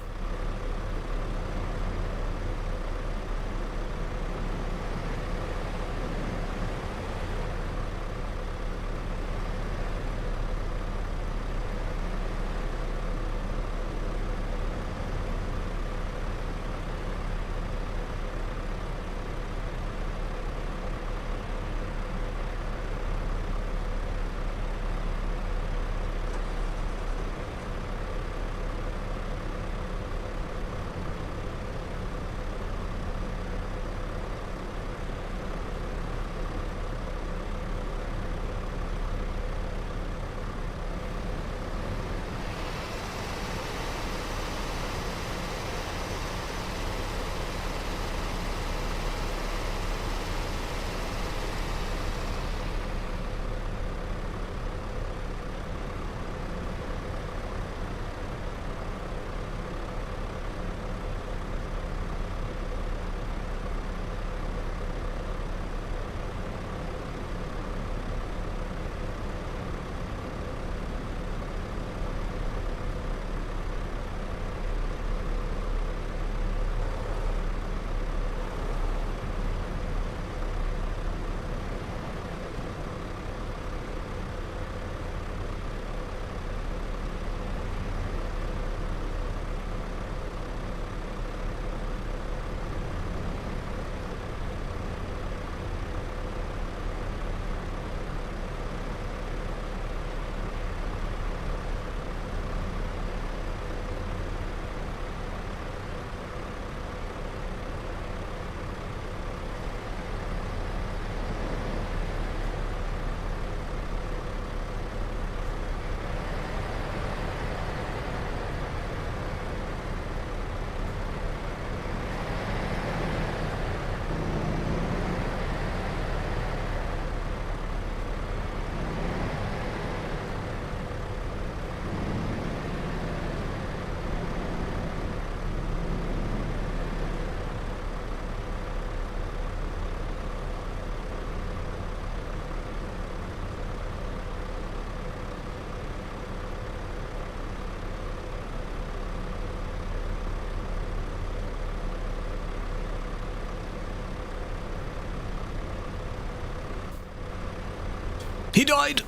He died!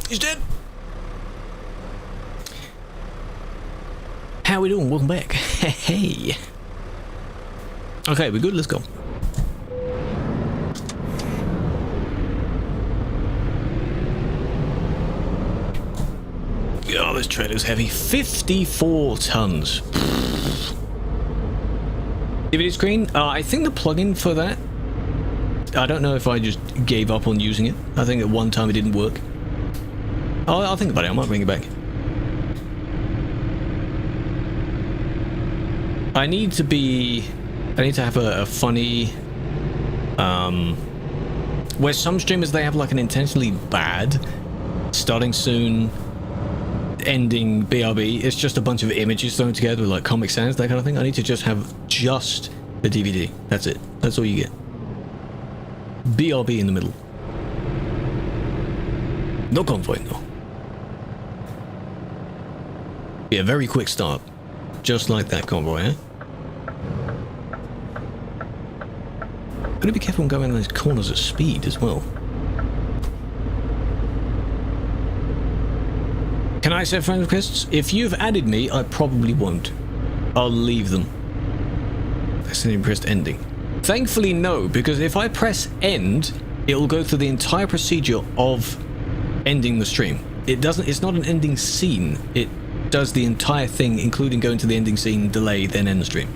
He's dead! How we doing? Welcome back. Hey. Okay, we're good. Let's go. Oh, this trailer's heavy. 54 tons. DVD screen? I think the plugin for that, I don't know if I just gave up on using it. I think at one time it didn't work. I'll think about it. I might bring it back. I need to have a funny, where some streamers, they have like an intentionally bad starting soon, ending BRB. It's just a bunch of images thrown together with like Comic Sans, that kind of thing. I need to just have just the DVD. That's it. That's all you get. BRB in the middle. No convoy, no. Yeah, very quick start. Just like that convoy, eh? Gotta be careful when going in those corners at speed as well. Can I accept friend requests? If you've added me, I probably won't. I'll leave them. Accidentally pressed ending. Thankfully, no, because if I press end, it'll go through the entire procedure of ending the stream. It's not an ending scene. It does the entire thing, including going to the ending scene, delay, then end the stream.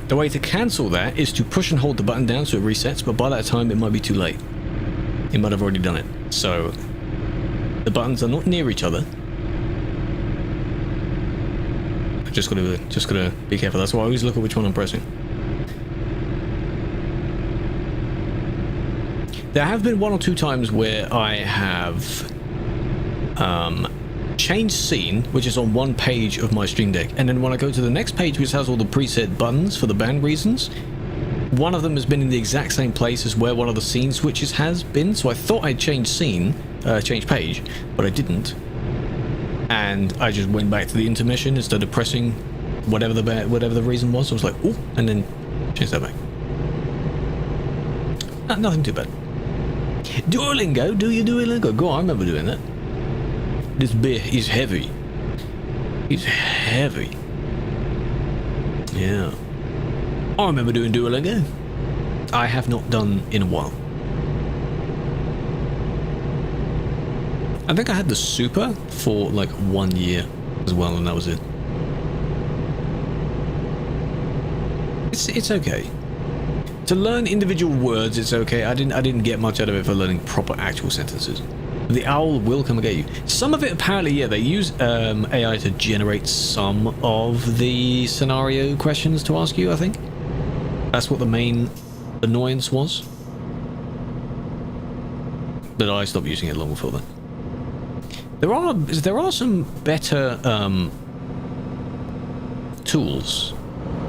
The way to cancel that is to push and hold the button down so it resets, but by that time it might be too late. It might have already done it. So the buttons are not near each other. I just gotta be careful. That's why I always look at which one I'm pressing. There have been one or two times where I have changed scene, which is on one page of my Stream Deck, and then when I go to the next page, which has all the preset buttons for the band reasons, one of them has been in the exact same place as where one of the scene switches has been. So I thought I'd changed scene, change page, but I didn't, and I just went back to the intermission instead of pressing whatever the reason was. I was like, oh, and then changed that back. Nothing too bad. Duolingo, do you Duolingo? Go on, I remember doing that. This beer is heavy. It's heavy. Yeah. I remember doing Duolingo. I have not done in a while. I think I had the Super for like 1 year as well, and that was it. It's okay. To learn individual words, it's okay. I didn't get much out of it for learning proper actual sentences. The owl will come and get you. Some of it, apparently, yeah, they use AI to generate some of the scenario questions to ask you, I think. That's what the main annoyance was. But I stopped using it long before that. There are some better tools,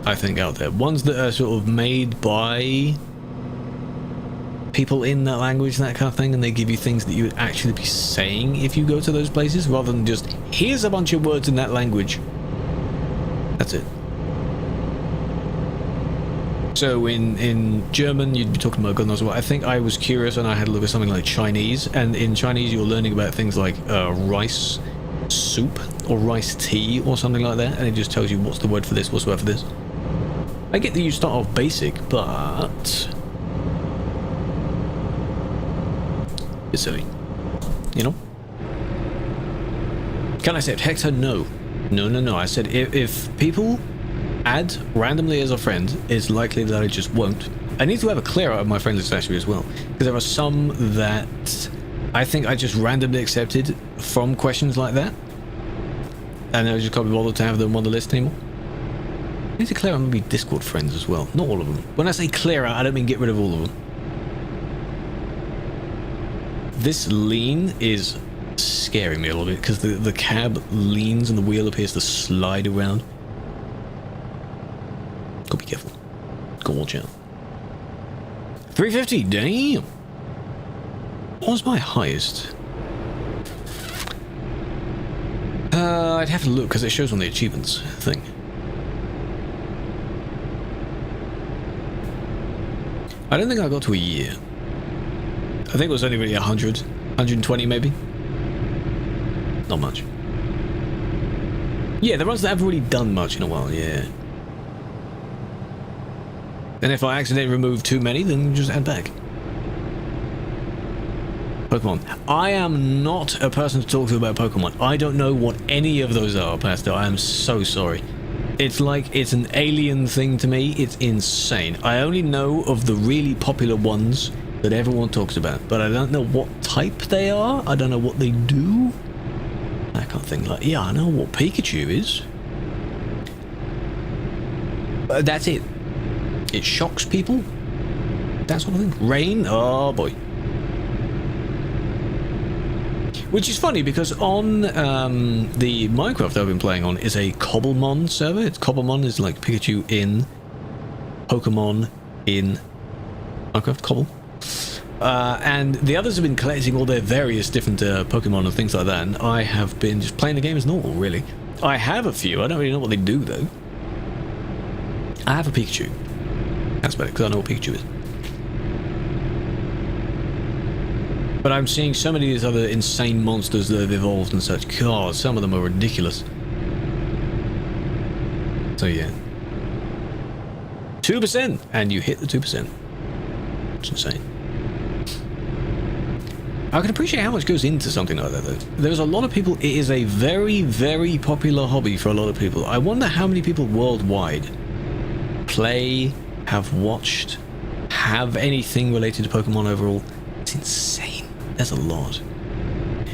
I think, out there. Ones that are sort of made by people in that language, that kind of thing, and they give you things that you would actually be saying if you go to those places, rather than just, here's a bunch of words in that language. That's it. So in German, you'd be talking about God knows what. I think I was curious and I had a look at something like Chinese, and in Chinese you're learning about things like rice soup or rice tea or something like that, and it just tells you what's the word for this, what's the word for this. I get that you start off basic, but it's silly, you know? Can I say it? Hector, no. No. I said if people add randomly as a friend, it's likely that I just won't. I need to have a clear out of my friends list actually as well, because there are some that I think I just randomly accepted from questions like that, and I just can't be bothered to have them on the list anymore. I need to clear out maybe Discord friends as well. Not all of them. When I say clear out, I don't mean get rid of all of them. This lean is scaring me a little bit because the cab leans and the wheel appears to slide around. Go be careful. Go watch out. 350, damn! What was my highest? I'd have to look because it shows on the achievements thing. I don't think I got to a year. I think it was only really 100, 120 maybe. Not much. Yeah, the ones that haven't really done much in a while, yeah. And if I accidentally remove too many, then just add back. Pokemon. I am not a person to talk to about Pokemon. I don't know what any of those are, Pastor. I am so sorry. It's like it's an alien thing to me. It's insane. I only know of the really popular ones that everyone talks about, but I don't know what type they are. I don't know what they do. I can't think like, yeah, I know what Pikachu is. That's it. It shocks people. That sort of thing. Rain, oh boy. Which is funny because on the Minecraft I've been playing on is a Cobblemon server. It's Cobblemon is like Pikachu in Pokemon in Minecraft Cobble. And the others have been collecting all their various different Pokemon and things like that, and I have been just playing the game as normal, really. I have a few. I don't really know what they do, though. I have a Pikachu. That's better, because I know what Pikachu is. But I'm seeing so many of these other insane monsters that have evolved and such. God, some of them are ridiculous. So, yeah. 2%! And you hit the 2%. It's insane. I can appreciate how much goes into something like that, though. There's a lot of people, it is a very, very popular hobby for a lot of people. I wonder how many people worldwide play, have watched, have anything related to Pokemon overall. It's insane. That's a lot.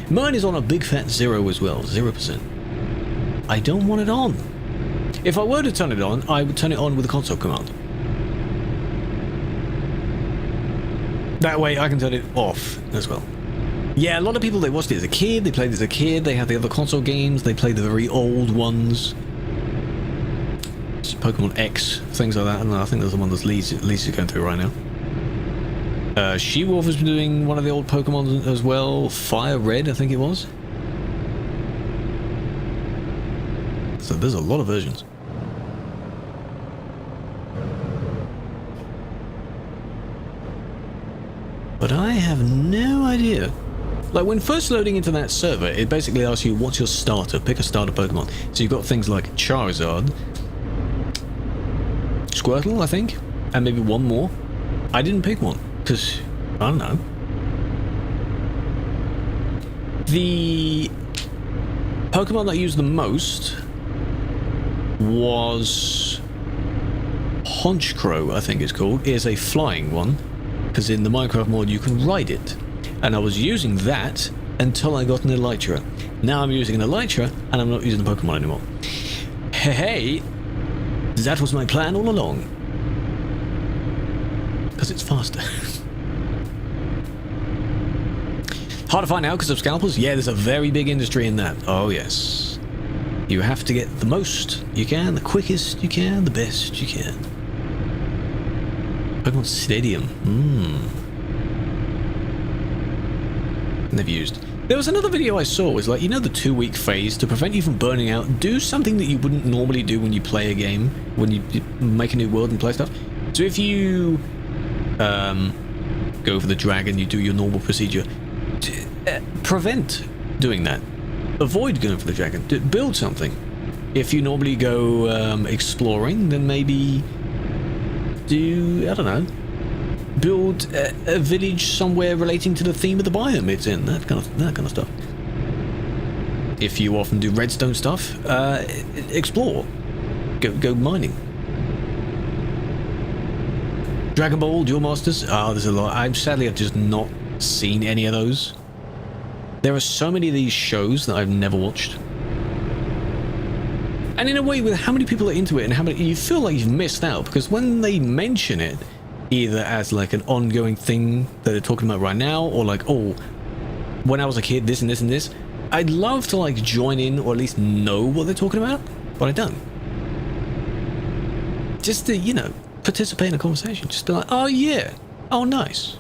Mine is on a big fat 0 as well, 0%. I don't want it on. If I were to turn it on, I would turn it on with a console command. That way I can turn it off as well. Yeah, a lot of people, they watched it as a kid, they played it as a kid, they have the other console games, they play the very old ones. It's Pokemon X, things like that. I think there's the one that Lisa's going through right now. She-Wolf has been doing one of the old Pokemon as well. Fire Red, I think it was. So there's a lot of versions. But I have no idea. Like, when first loading into that server, it basically asks you, what's your starter? Pick a starter Pokemon. So you've got things like Charizard, Squirtle, I think, and maybe one more. I didn't pick one, because, I don't know. The Pokemon that I used the most was Honchkrow, I think it's called. It is a flying one, because in the Minecraft mod you can ride it. And I was using that until I got an Elytra. Now I'm using an Elytra, and I'm not using the Pokemon anymore. Hey, that was my plan all along. Because it's faster. Hard to find out because of scalpers? Yeah, there's a very big industry in that. Oh, yes. You have to get the most you can, the quickest you can, the best you can. Pokemon Stadium. Never used. There was another video I saw, was like, you know, the 2-week phase to prevent you from burning out. Do something that you wouldn't normally do when you play a game, when you make a new world and play stuff. So if you go for the dragon, you do your normal procedure. Prevent doing that. Avoid going for the dragon. Build something. If you normally go exploring, then maybe do, I don't know, build a village somewhere relating to the theme of the biome it's in. That kind of stuff. If you often do redstone stuff, explore. Go mining. Dragon Ball, Duel Masters. Oh, there's a lot. I've just not seen any of those. There are so many of these shows that I've never watched. And in a way, with how many people are into it and how many, you feel like you've missed out, because when they mention it, either as like an ongoing thing that they're talking about right now, or like, oh, when I was a kid, this and this and this, I'd love to like join in or at least know what they're talking about, but I don't. Just to, you know, participate in a conversation. Just be like, oh yeah, oh nice.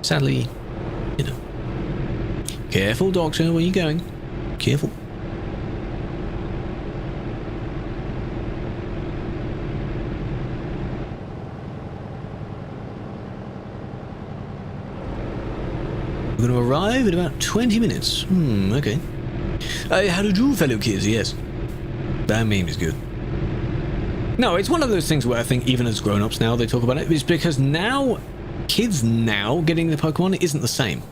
Sadly, you know. Careful, Doctor, where are you going? Careful. We're going to arrive in about 20 minutes. Okay. How to do, fellow kids? Yes. That meme is good. No, it's one of those things where I think even as grown-ups now they talk about it. It's because now, kids now getting the Pokemon isn't the same.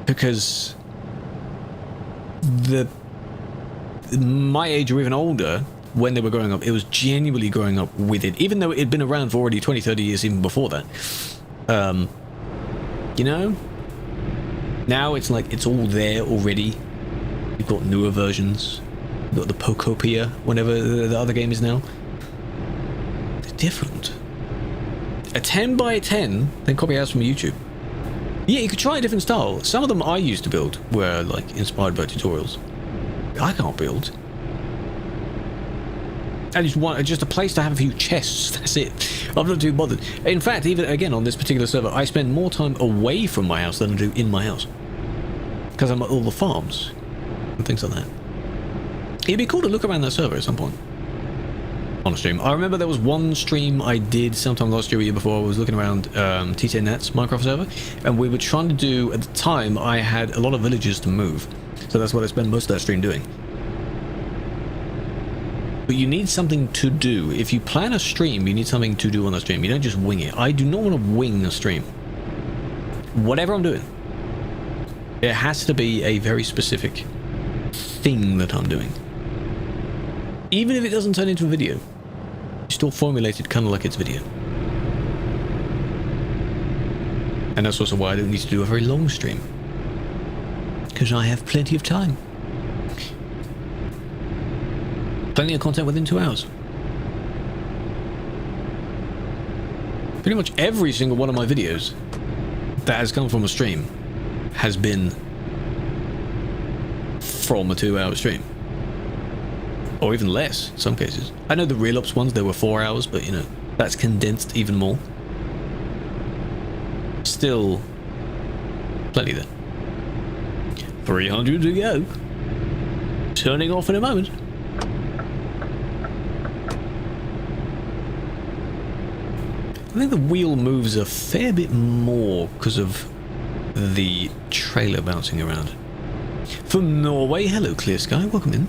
Because my age or even older, when they were growing up, it was genuinely growing up with it, even though it had been around for already 20, 30 years even before that. You know? Now it's like it's all there already. You've got newer versions. You've got the Pokopia, whatever the other game is now. They're different. A 10 by 10, then copy out from YouTube. Yeah, you could try a different style. Some of them I used to build were like inspired by tutorials. I can't build. I just want just a place to have a few chests. That's it. I'm not too bothered. In fact, even again on this particular server, I spend more time away from my house than I do in my house. Because I'm at all the farms and things like that. It'd be cool to look around that server at some point. On a stream. I remember there was one stream I did sometime last year or year before. I was looking around TT Net's Minecraft server, and we were trying to do, at the time, I had a lot of villages to move. So that's what I spent most of that stream doing. But you need something to do. If you plan a stream, you need something to do on the stream. You don't just wing it. I do not want to wing a stream. Whatever I'm doing, it has to be a very specific thing that I'm doing. Even if it doesn't turn into a video, you still formulate it kind of like it's video. And that's also why I don't need to do a very long stream. Because I have plenty of time. Plenty of content within 2 hours. Pretty much every single one of my videos that has come from a stream has been from a 2-hour stream. Or even less, in some cases. I know the Real Ops ones, they were 4 hours, but you know, that's condensed even more. Still, plenty there. 300 to go. Turning off in a moment. I think the wheel moves a fair bit more because of the trailer bouncing around. From Norway, hello Clear Sky, welcome in.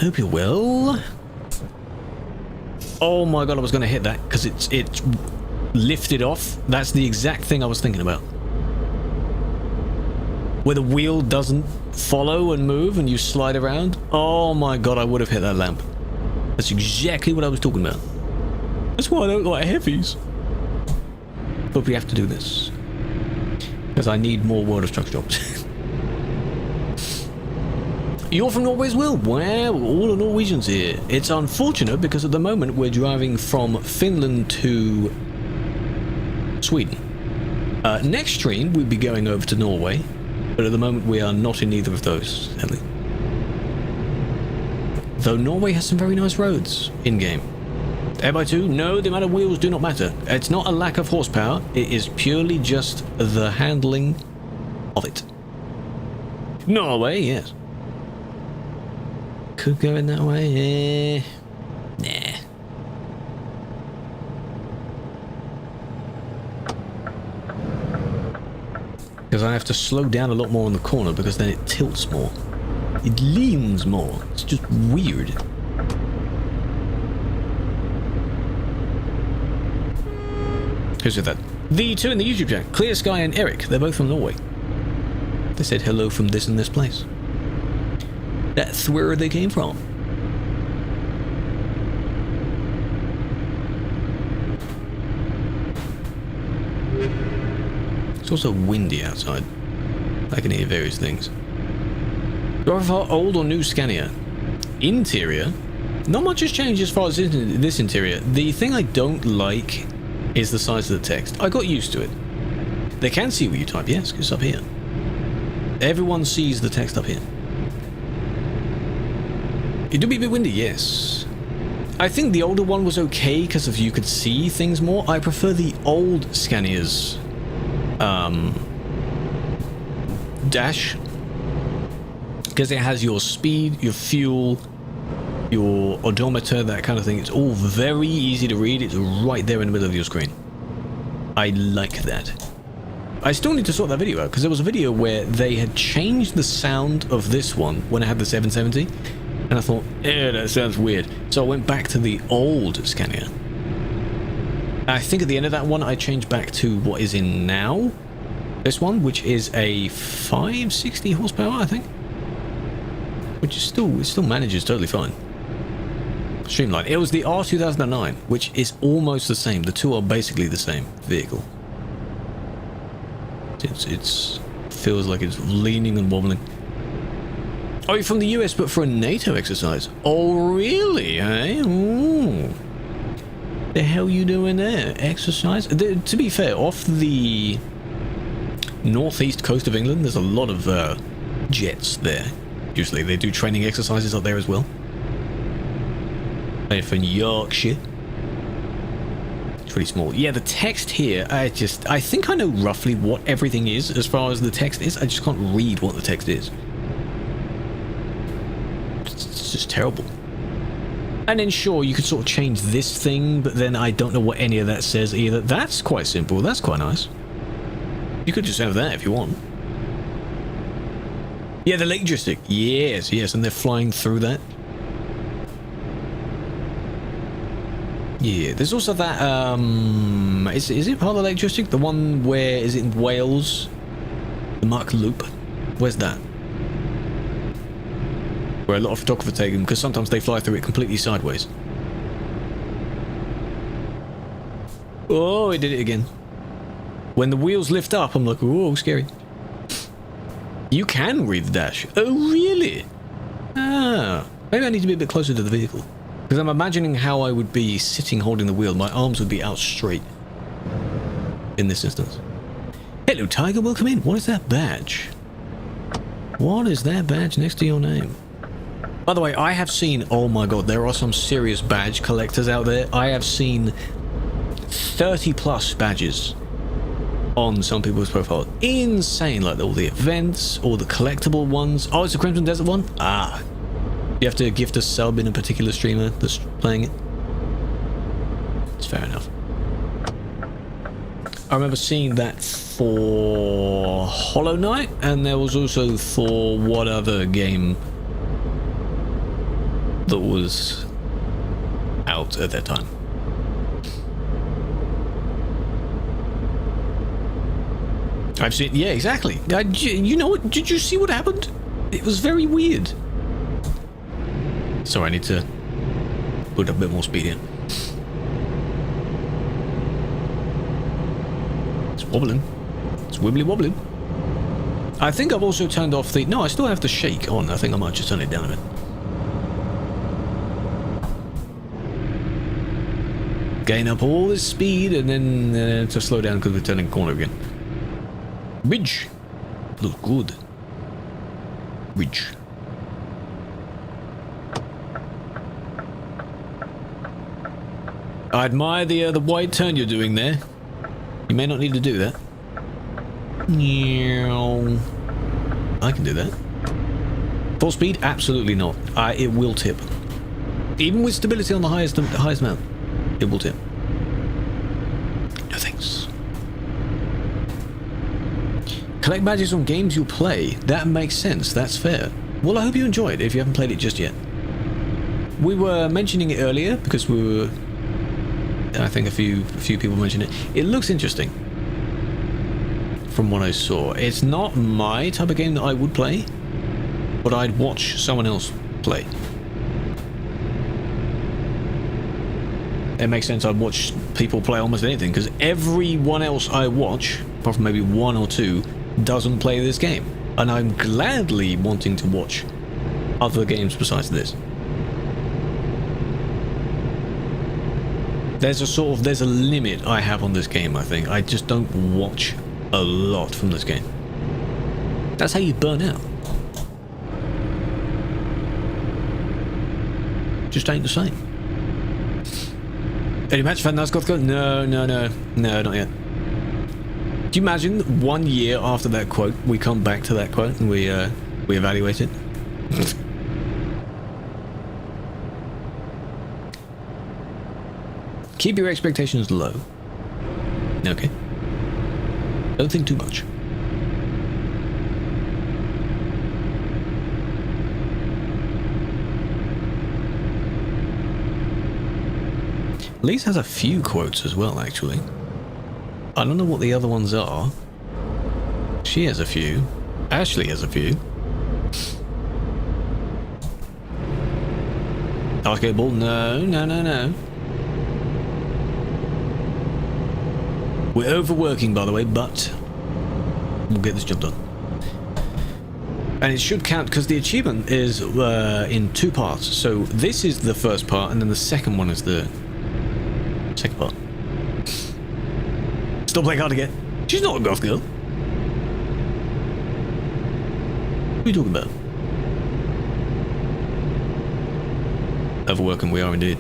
Hope you're well. Oh my god, I was going to hit that because it's lifted off. That's the exact thing I was thinking about. Where the wheel doesn't follow and move and you slide around. Oh my god, I would have hit that lamp. That's exactly what I was talking about. That's why I don't like heavies. But we have to do this. Because I need more World of Trucks jobs. You're from Norway as well? Wow, all the Norwegians here. It's unfortunate because at the moment we're driving from Finland to Sweden. Next stream we'll be going over to Norway, but at the moment we are not in either of those, sadly. Though Norway has some very nice roads in-game. Air-by-2? No, the amount of wheels do not matter. It's not a lack of horsepower, it is purely just the handling of it. Norway, yes. Could go in that way, nah. Because I have to slow down a lot more on the corner because then it tilts more. It leans more. It's just weird. Who's with that? The two in the YouTube chat, Clear Sky and Eric, they're both from Norway. They said hello from this and this place. That's where they came from. It's also windy outside. I can hear various things. Do I prefer old or new Scania? Interior? Not much has changed as far as this interior. The thing I don't like is the size of the text. I got used to it. They can see what you type, yes, because it's up here. Everyone sees the text up here. It do be a bit windy, yes. I think the older one was okay because of you could see things more. I prefer the old Scania's dash because it has your speed, your fuel, your odometer, that kind of thing. It's all very easy to read. It's right there in the middle of your screen. I like that. I still need to sort that video out, because there was a video where they had changed the sound of this one when I had the 770, and I thought, that sounds weird. So I went back to the old Scania. I think at the end of that one, I changed back to what is in now. This one, which is a 560 horsepower, I think. Which is still, it still manages totally fine. Streamline. It was the R2009, which is almost the same. The two are basically the same vehicle. It's feels like it's leaning and wobbling. Oh, you're from the US, but for a NATO exercise. Oh, really? Eh? Ooh. The hell you doing there? Exercise? To be fair, off the northeast coast of England, there's a lot of jets there. Usually they do training exercises up there as well. And from Yorkshire. It's pretty small. Yeah, the text here, I think I know roughly what everything is as far as the text is. I just can't read what the text is. It's just terrible. And then sure, you could sort of change this thing, but then I don't know what any of that says either. That's quite simple. That's quite nice. You could just have that if you want. Yeah, the Lake District. Yes, yes, and they're flying through that. Yeah, there's also that, is it part of the Lake District? The one where, is it in Wales? The Mark Loop? Where's that? Where a lot of photographers take them, because sometimes they fly through it completely sideways. Oh, it did it again. When the wheels lift up, I'm like, oh, scary. You can read the dash. Oh, really? Ah, maybe I need to be a bit closer to the vehicle. Because I'm imagining how I would be sitting holding the wheel. My arms would be out straight. In this instance. Hello, Tiger. Welcome in. What is that badge? What is that badge next to your name? By the way, I have seen... Oh my god, there are some serious badge collectors out there. I have seen 30 plus badges on some people's profiles. Insane, like all the events, all the collectible ones. Oh, it's a Crimson Desert one? Ah. You have to gift a sub in a particular streamer that's playing it. It's fair enough. I remember seeing that for Hollow Knight, and there was also for what other game that was out at that time. I've seen, yeah, exactly. You know what? Did you see what happened? It was very weird. Sorry, I need to put a bit more speed in. It's wobbling. It's wibbly wobbling. I think I've also turned off the... No, I still have the shake on. I think I might just turn it down a bit. Gain up all this speed and then to slow down because we're turning a corner again. Ridge. Looks good. Ridge. I admire the wide turn you're doing there. You may not need to do that. I can do that. Full speed? Absolutely not. It will tip. Even with stability on the highest mount, it will tip. No thanks. Collect badges on games you play. That makes sense. That's fair. Well, I hope you enjoyed it if you haven't played it just yet. We were mentioning it earlier because we were... I think a few people mentioned it. It looks interesting. From what I saw. It's not my type of game that I would play, but I'd watch someone else play. It makes sense. I'd watch people play almost anything, because everyone else I watch, apart from maybe one or two, doesn't play this game. And I'm gladly wanting to watch other games besides this. There's a limit I have on this game, I think. I just don't watch a lot from this game. That's how you burn out. Just ain't the same. Any match fan now, Scott? No, not yet. Do you imagine 1 year after that quote, we come back to that quote and we evaluate it? Keep your expectations low. Okay. Don't think too much. Lise has a few quotes as well, actually. I don't know what the other ones are. She has a few. Ashley has a few. Basketball? No, no, no, no. We're overworking, by the way, but we'll get this job done. And it should count, because the achievement is in 2 parts. So this is the first part, and then the second one is the second part. Still playing hard to get. She's not a goth girl. What are you talking about? Overworking we are indeed.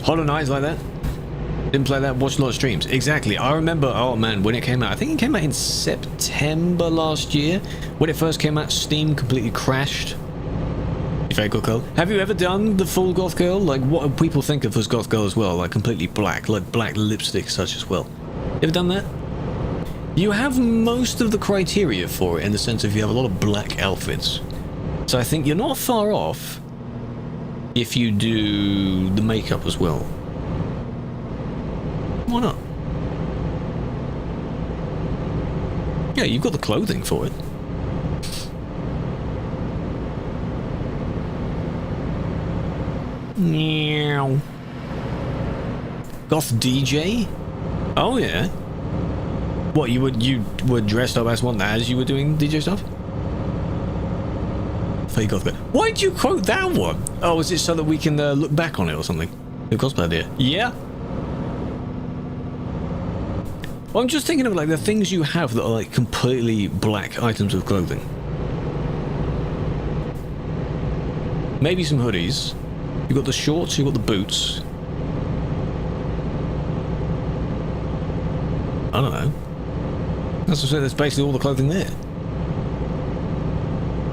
Hollow Knight is like that. Didn't play that, watched a lot of streams. Exactly. I remember, oh man, when it came out. I think it came out in September last year. When it first came out, Steam completely crashed. Very Goth Girl. Have you ever done the full Goth Girl? Like, what do people think of as Goth Girl as well? Like, completely black, like black lipstick such as well. You ever done that? You have most of the criteria for it, in the sense of you have a lot of black outfits. So I think you're not far off if you do the makeup as well. Why not? Yeah, you've got the clothing for it. Meow. Goth DJ? Oh yeah. What, you were dressed up as one as you were doing DJ stuff? Fake Goth. Why'd you quote that one? Oh, is it so that we can look back on it or something? Good cosplay idea. Yeah. Well, I'm just thinking of like the things you have that are like completely black items of clothing. Maybe some hoodies. You've got the shorts, you've got the boots. I don't know. That's what I said, that's basically all the clothing there.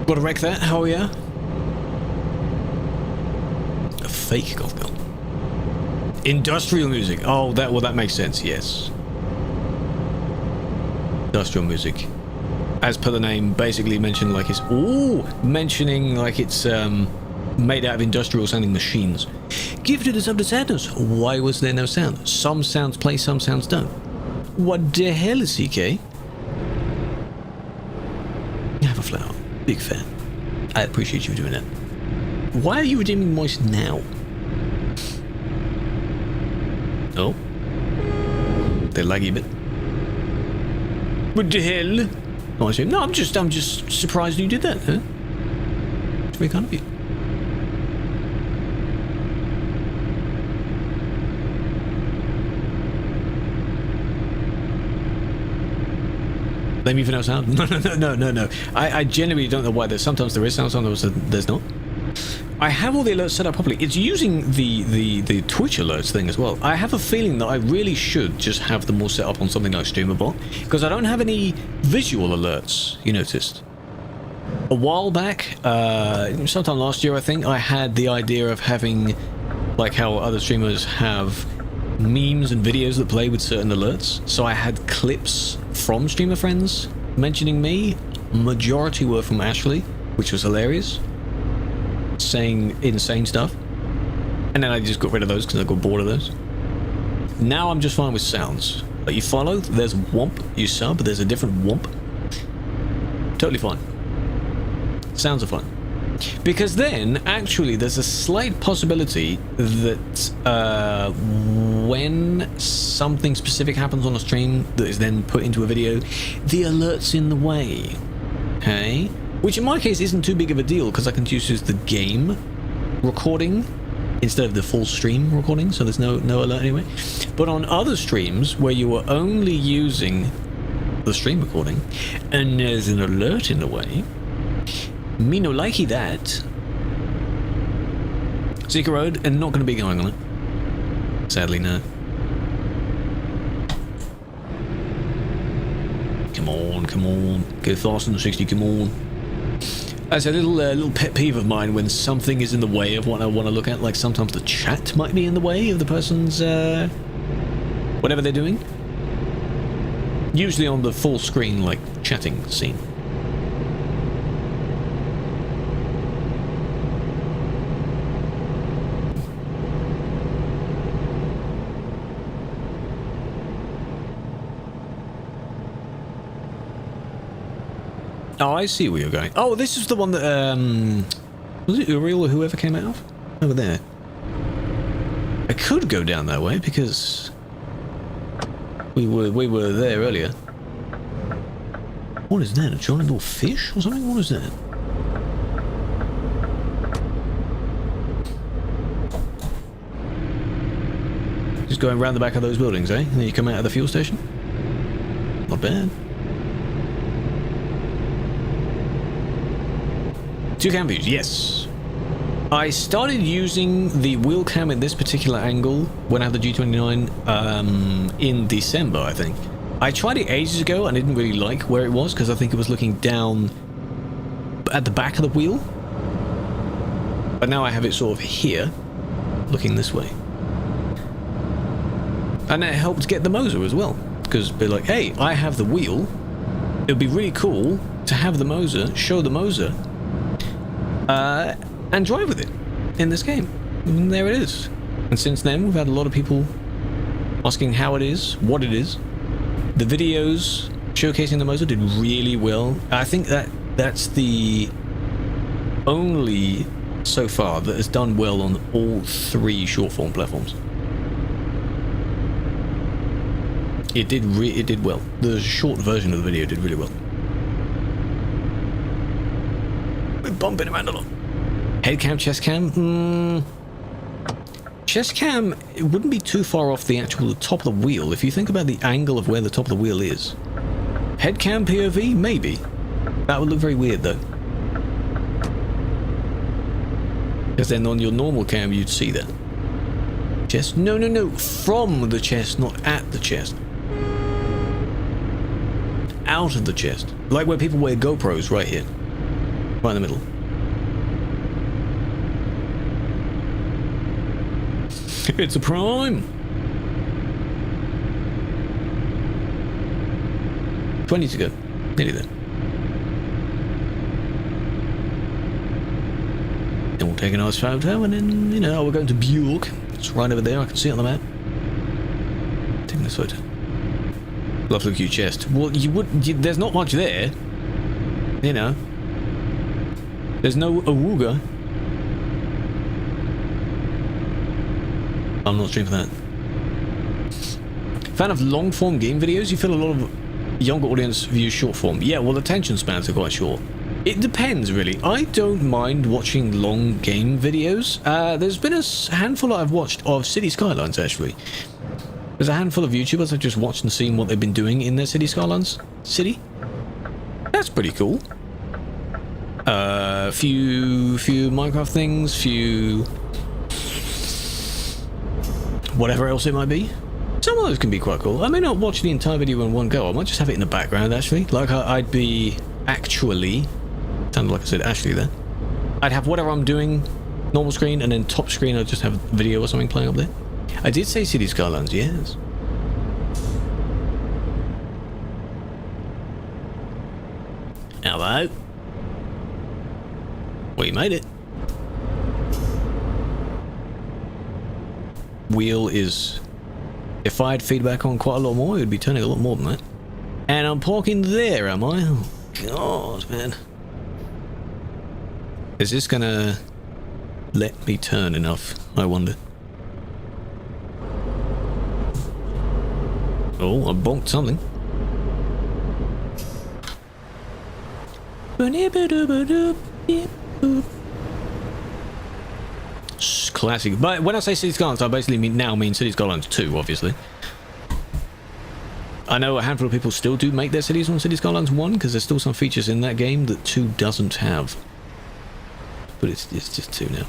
Gotta wreck that, oh yeah. A fake Goth Girl. Industrial music. Oh, that makes sense, yes. Industrial music. As per the name, basically mentioning like it's made out of industrial sounding machines. Gifted as up to sadness. Why was there no sound? Some sounds play, some sounds don't. What the hell is CK? Have a flower. Big fan. I appreciate you doing that. Why are you redeeming moist now? Oh. They're laggy a bit. What the hell? No, I'm just surprised you did that, huh? It's very kind of you. Blame me for no sound? No. I genuinely don't know why. Sometimes there is sound, sometimes there's not. I have all the alerts set up properly. It's using the Twitch alerts thing as well. I have a feeling that I really should just have them all set up on something like StreamerBot, because I don't have any visual alerts, you noticed. A while back, sometime last year I think, I had the idea of having, like how other streamers have memes and videos that play with certain alerts. So I had clips from streamer friends mentioning me. Majority were from Ashley, which was hilarious, saying insane stuff, and then I just got rid of those because I got bored of those. Now I'm just fine with sounds. Like, you follow, there's womp, you sub, there's a different womp. Totally fine. Sounds are fun. Because then, actually, there's a slight possibility that when something specific happens on a stream that is then put into a video, the alert's in the way. Okay? Which in my case isn't too big of a deal, because I can use the game recording instead of the full stream recording, so there's no alert anyway. But on other streams where you are only using the stream recording and there's an alert in the way, me no likey that. Seeker Road, and not going to be going on it. Sadly, no. Come on. Go faster than 60, come on. As a little pet peeve of mine, when something is in the way of what I want to look at, like sometimes the chat might be in the way of the person's whatever they're doing. Usually on the full screen, like chatting scene. Oh, I see where you're going. Oh, this is the one that, was it Uriel or whoever came out of? Over there. I could go down that way because we were there earlier. What is that? A giant little fish or something? What is that? Just going around the back of those buildings, eh? And then you come out of the fuel station? Not bad. 2 cam views, yes. I started using the wheel cam at this particular angle when I had the G29 in December, I think. I tried it ages ago and I didn't really like where it was because I think it was looking down at the back of the wheel. But now I have it sort of here, looking this way. And it helped get the Moza as well. Because they're like, hey, I have the wheel. It would be really cool to have the Moza, show the Moza, and drive with it in this game. And there it is. And since then, we've had a lot of people asking how it is, what it is. The videos showcasing the Moza did really well. I think that's the only so far that has done well on all 3 short-form platforms. It did well. The short version of the video did really well. We're bumping around a lot. Head cam, chest cam? Chest cam, it wouldn't be too far off the top of the wheel if you think about the angle of where the top of the wheel is. Head cam POV? Maybe. That would look very weird though. Because then on your normal cam you'd see that. Chest? No. From the chest, not at the chest. Out of the chest. Like where people wear GoPros right here. Right in the middle. It's a prime! 20 to go. Nearly there. Then we'll take a nice photo and then, you know, we're going to Bjork. It's right over there, I can see it on the map. Taking this photo. Love look at your chest. Well, there's not much there. You know. There's no awooga. I'm not streaming for that. Fan of long-form game videos? You feel a lot of younger audience view short-form. Yeah, well, attention spans are quite short. It depends, really. I don't mind watching long game videos. There's been a handful I've watched of City Skylines, actually. There's a handful of YouTubers I've just watched and seen what they've been doing in their City Skylines city. That's pretty cool. Few Minecraft things, few... whatever else it might be. Some of those can be quite cool. I may not watch the entire video in one go. I might just have it in the background, actually. Like, I'd be actually... sounded like I said actually there. I'd have whatever I'm doing, normal screen, and then top screen I'd just have video or something playing up there. I did say City Skylines, yes. Hello. Well, you made it. Wheel is... if I had feedback on quite a lot more, it would be turning a lot more than that. And I'm parking there, am I? Oh, God, man. Is this gonna let me turn enough, I wonder? Oh, I bonked something. Classic. But when I say City Skylines, I basically mean City Skylines 2, obviously. I know a handful of people still do make their cities on City Skylines 1, because there's still some features in that game that 2 doesn't have. But it's just 2 now.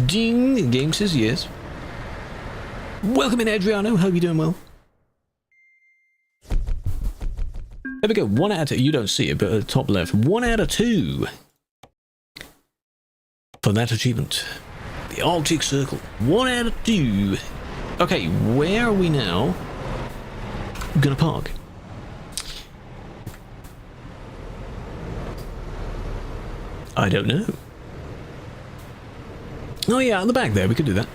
Ding! The game says yes. Welcome in, Adriano. Hope you're doing well. There we go. 1 out of 2. You don't see it, but at the top left. 1 out of 2. For that achievement. The Arctic Circle. 1 out of 2. Okay, where are we now? Gonna park. I don't know. Oh yeah, on the back there, we could do that.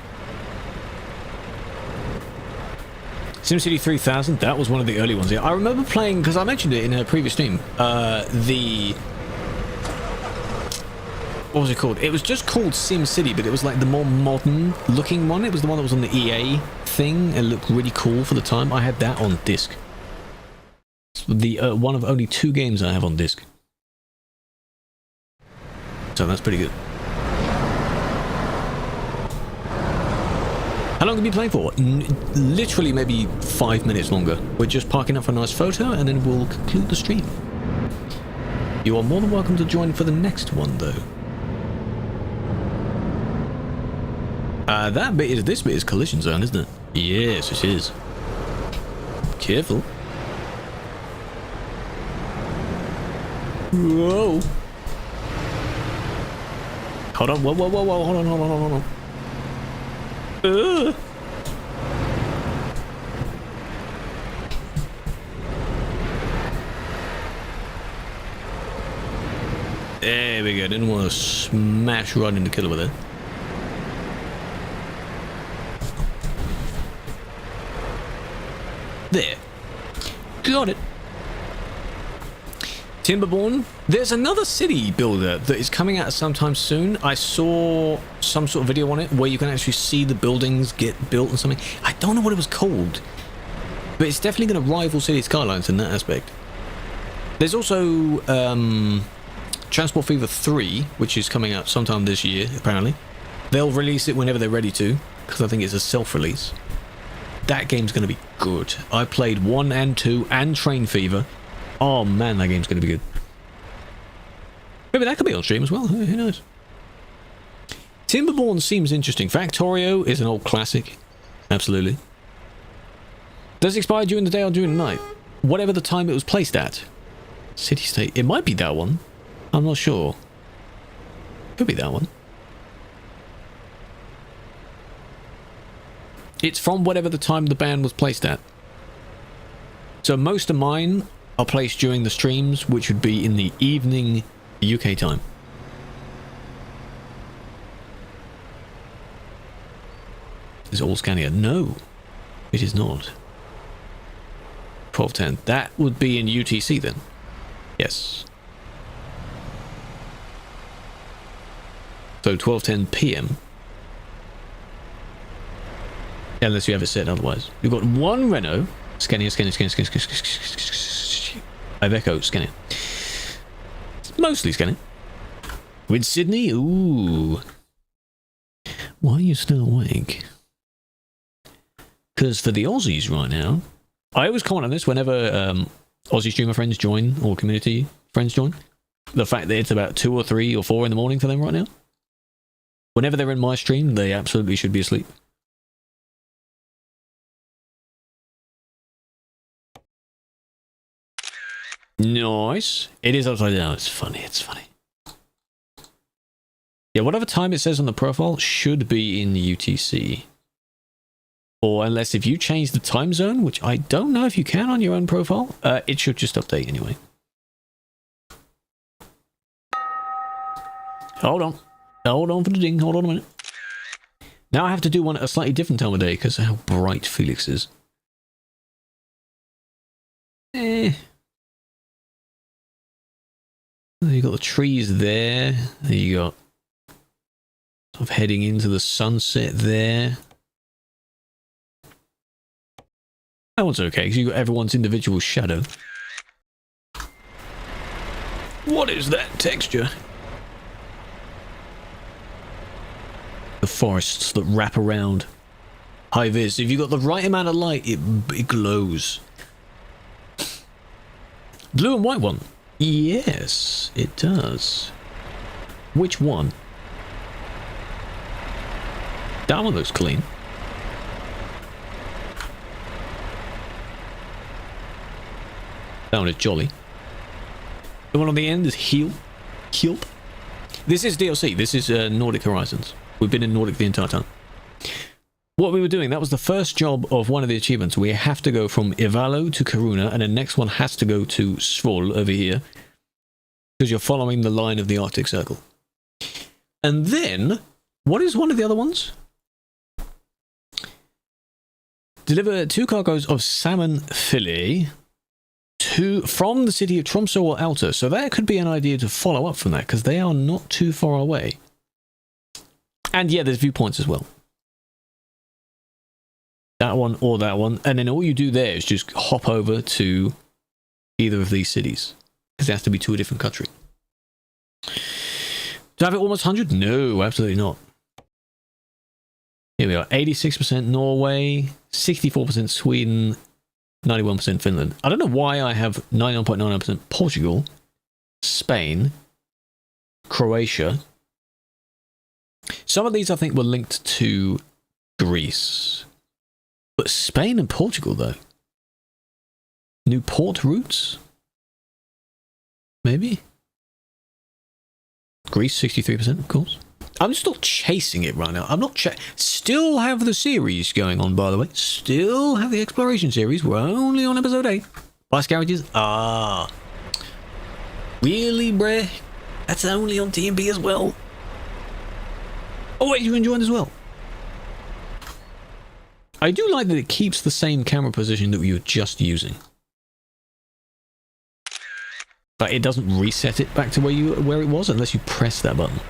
SimCity 3000, that was one of the early ones. Yeah, I remember playing, because I mentioned it in a previous stream, what was it called? It was just called SimCity, but it was like the more modern looking one. It was the one that was on the EA thing. It looked really cool for the time. I had that on disc. It's the one of only 2 games I have on disc. So that's pretty good. How long have you been playing for? Literally maybe 5 minutes longer. We're just parking up for a nice photo and then we'll conclude the stream. You are more than welcome to join for the next one though. This bit is collision zone, isn't it? Yes, it is. Careful. Whoa. Hold on, whoa, hold on. There we go, didn't want to smash right into killer with it. There. Got it. Timberborn. There's another city builder that is coming out sometime soon. I saw some sort of video on it where you can actually see the buildings get built and something. I don't know what it was called, but it's definitely going to rival City Skylines in that aspect. There's also Transport Fever 3, which is coming out sometime this year, apparently. They'll release it whenever they're ready to, because I think it's a self-release. That game's going to be good. I played 1 and 2 and Train Fever. Oh man, that game's going to be good. Maybe that could be on stream as well. Who knows? Timberborn seems interesting. Factorio is an old classic. Absolutely. Does it expire during the day or during the night? Whatever the time it was placed at. City State. It might be that one. I'm not sure. Could be that one. It's from whatever the time the ban was placed at. So most of mine are placed during the streams, which would be in the evening UK time. Is it all Scania? No, it is not. 12:10. That would be in UTC then. Yes. So 12:10 PM. Unless you have it set otherwise. We've got 1 Renault. Scania. Iveco, Scania. Mostly Scania. With Sydney? Ooh. Why are you still awake? Because for the Aussies right now, I always comment on this whenever Aussie streamer friends join, or community friends join. The fact that it's about 2 or 3 or 4 in the morning for them right now. Whenever they're in my stream, they absolutely should be asleep. Nice. It is upside down. It's funny. It's funny. Yeah, whatever time it says on the profile should be in UTC. Or unless if you change the time zone, which I don't know if you can on your own profile, it should just update anyway. Hold on. Hold on for the ding. Hold on a minute. Now I have to do one at a slightly different time of day because of how bright Felix is. You got the trees there. You got sort of heading into the sunset there. That one's okay because you got everyone's individual shadow. What is that texture? The forests that wrap around. High vis. If you've got the right amount of light, it glows. Blue and white one. Yes, it does. Which one? That one looks clean. Sounded jolly. The one on the end is Heel. Help. This is DLC. This is Nordic Horizons. We've been in Nordic the entire time. What we were doing, that was the first job of one of the achievements. We have to go from Ivalo to Karuna, and the next one has to go to Svol over here, because you're following the line of the Arctic Circle. And then, what is one of the other ones? Deliver 2 cargoes of salmon fillet from the city of Tromsø or Alta. So that could be an idea to follow up from that, because they are not too far away. And yeah, there's viewpoints as well. That one or that one. And then all you do there is just hop over to either of these cities, because it has to be to a different country. Do I have it almost 100? No, absolutely not. Here we are. 86% Norway, 64% Sweden, 91% Finland. I don't know why I have 99.99% Portugal, Spain, Croatia. Some of these I think were linked to Greece. But Spain and Portugal, though. New port routes? Maybe? Greece, 63%, of course. I'm just not chasing it right now. I'm not still have the series going on, by the way. Still have the exploration series. We're only on episode 8. Price garages? Ah. Really, bruh? That's only on TMB as well. Oh, wait, you enjoying as well? I do like that it keeps the same camera position that we were just using. But it doesn't reset it back to where it was unless you press that button.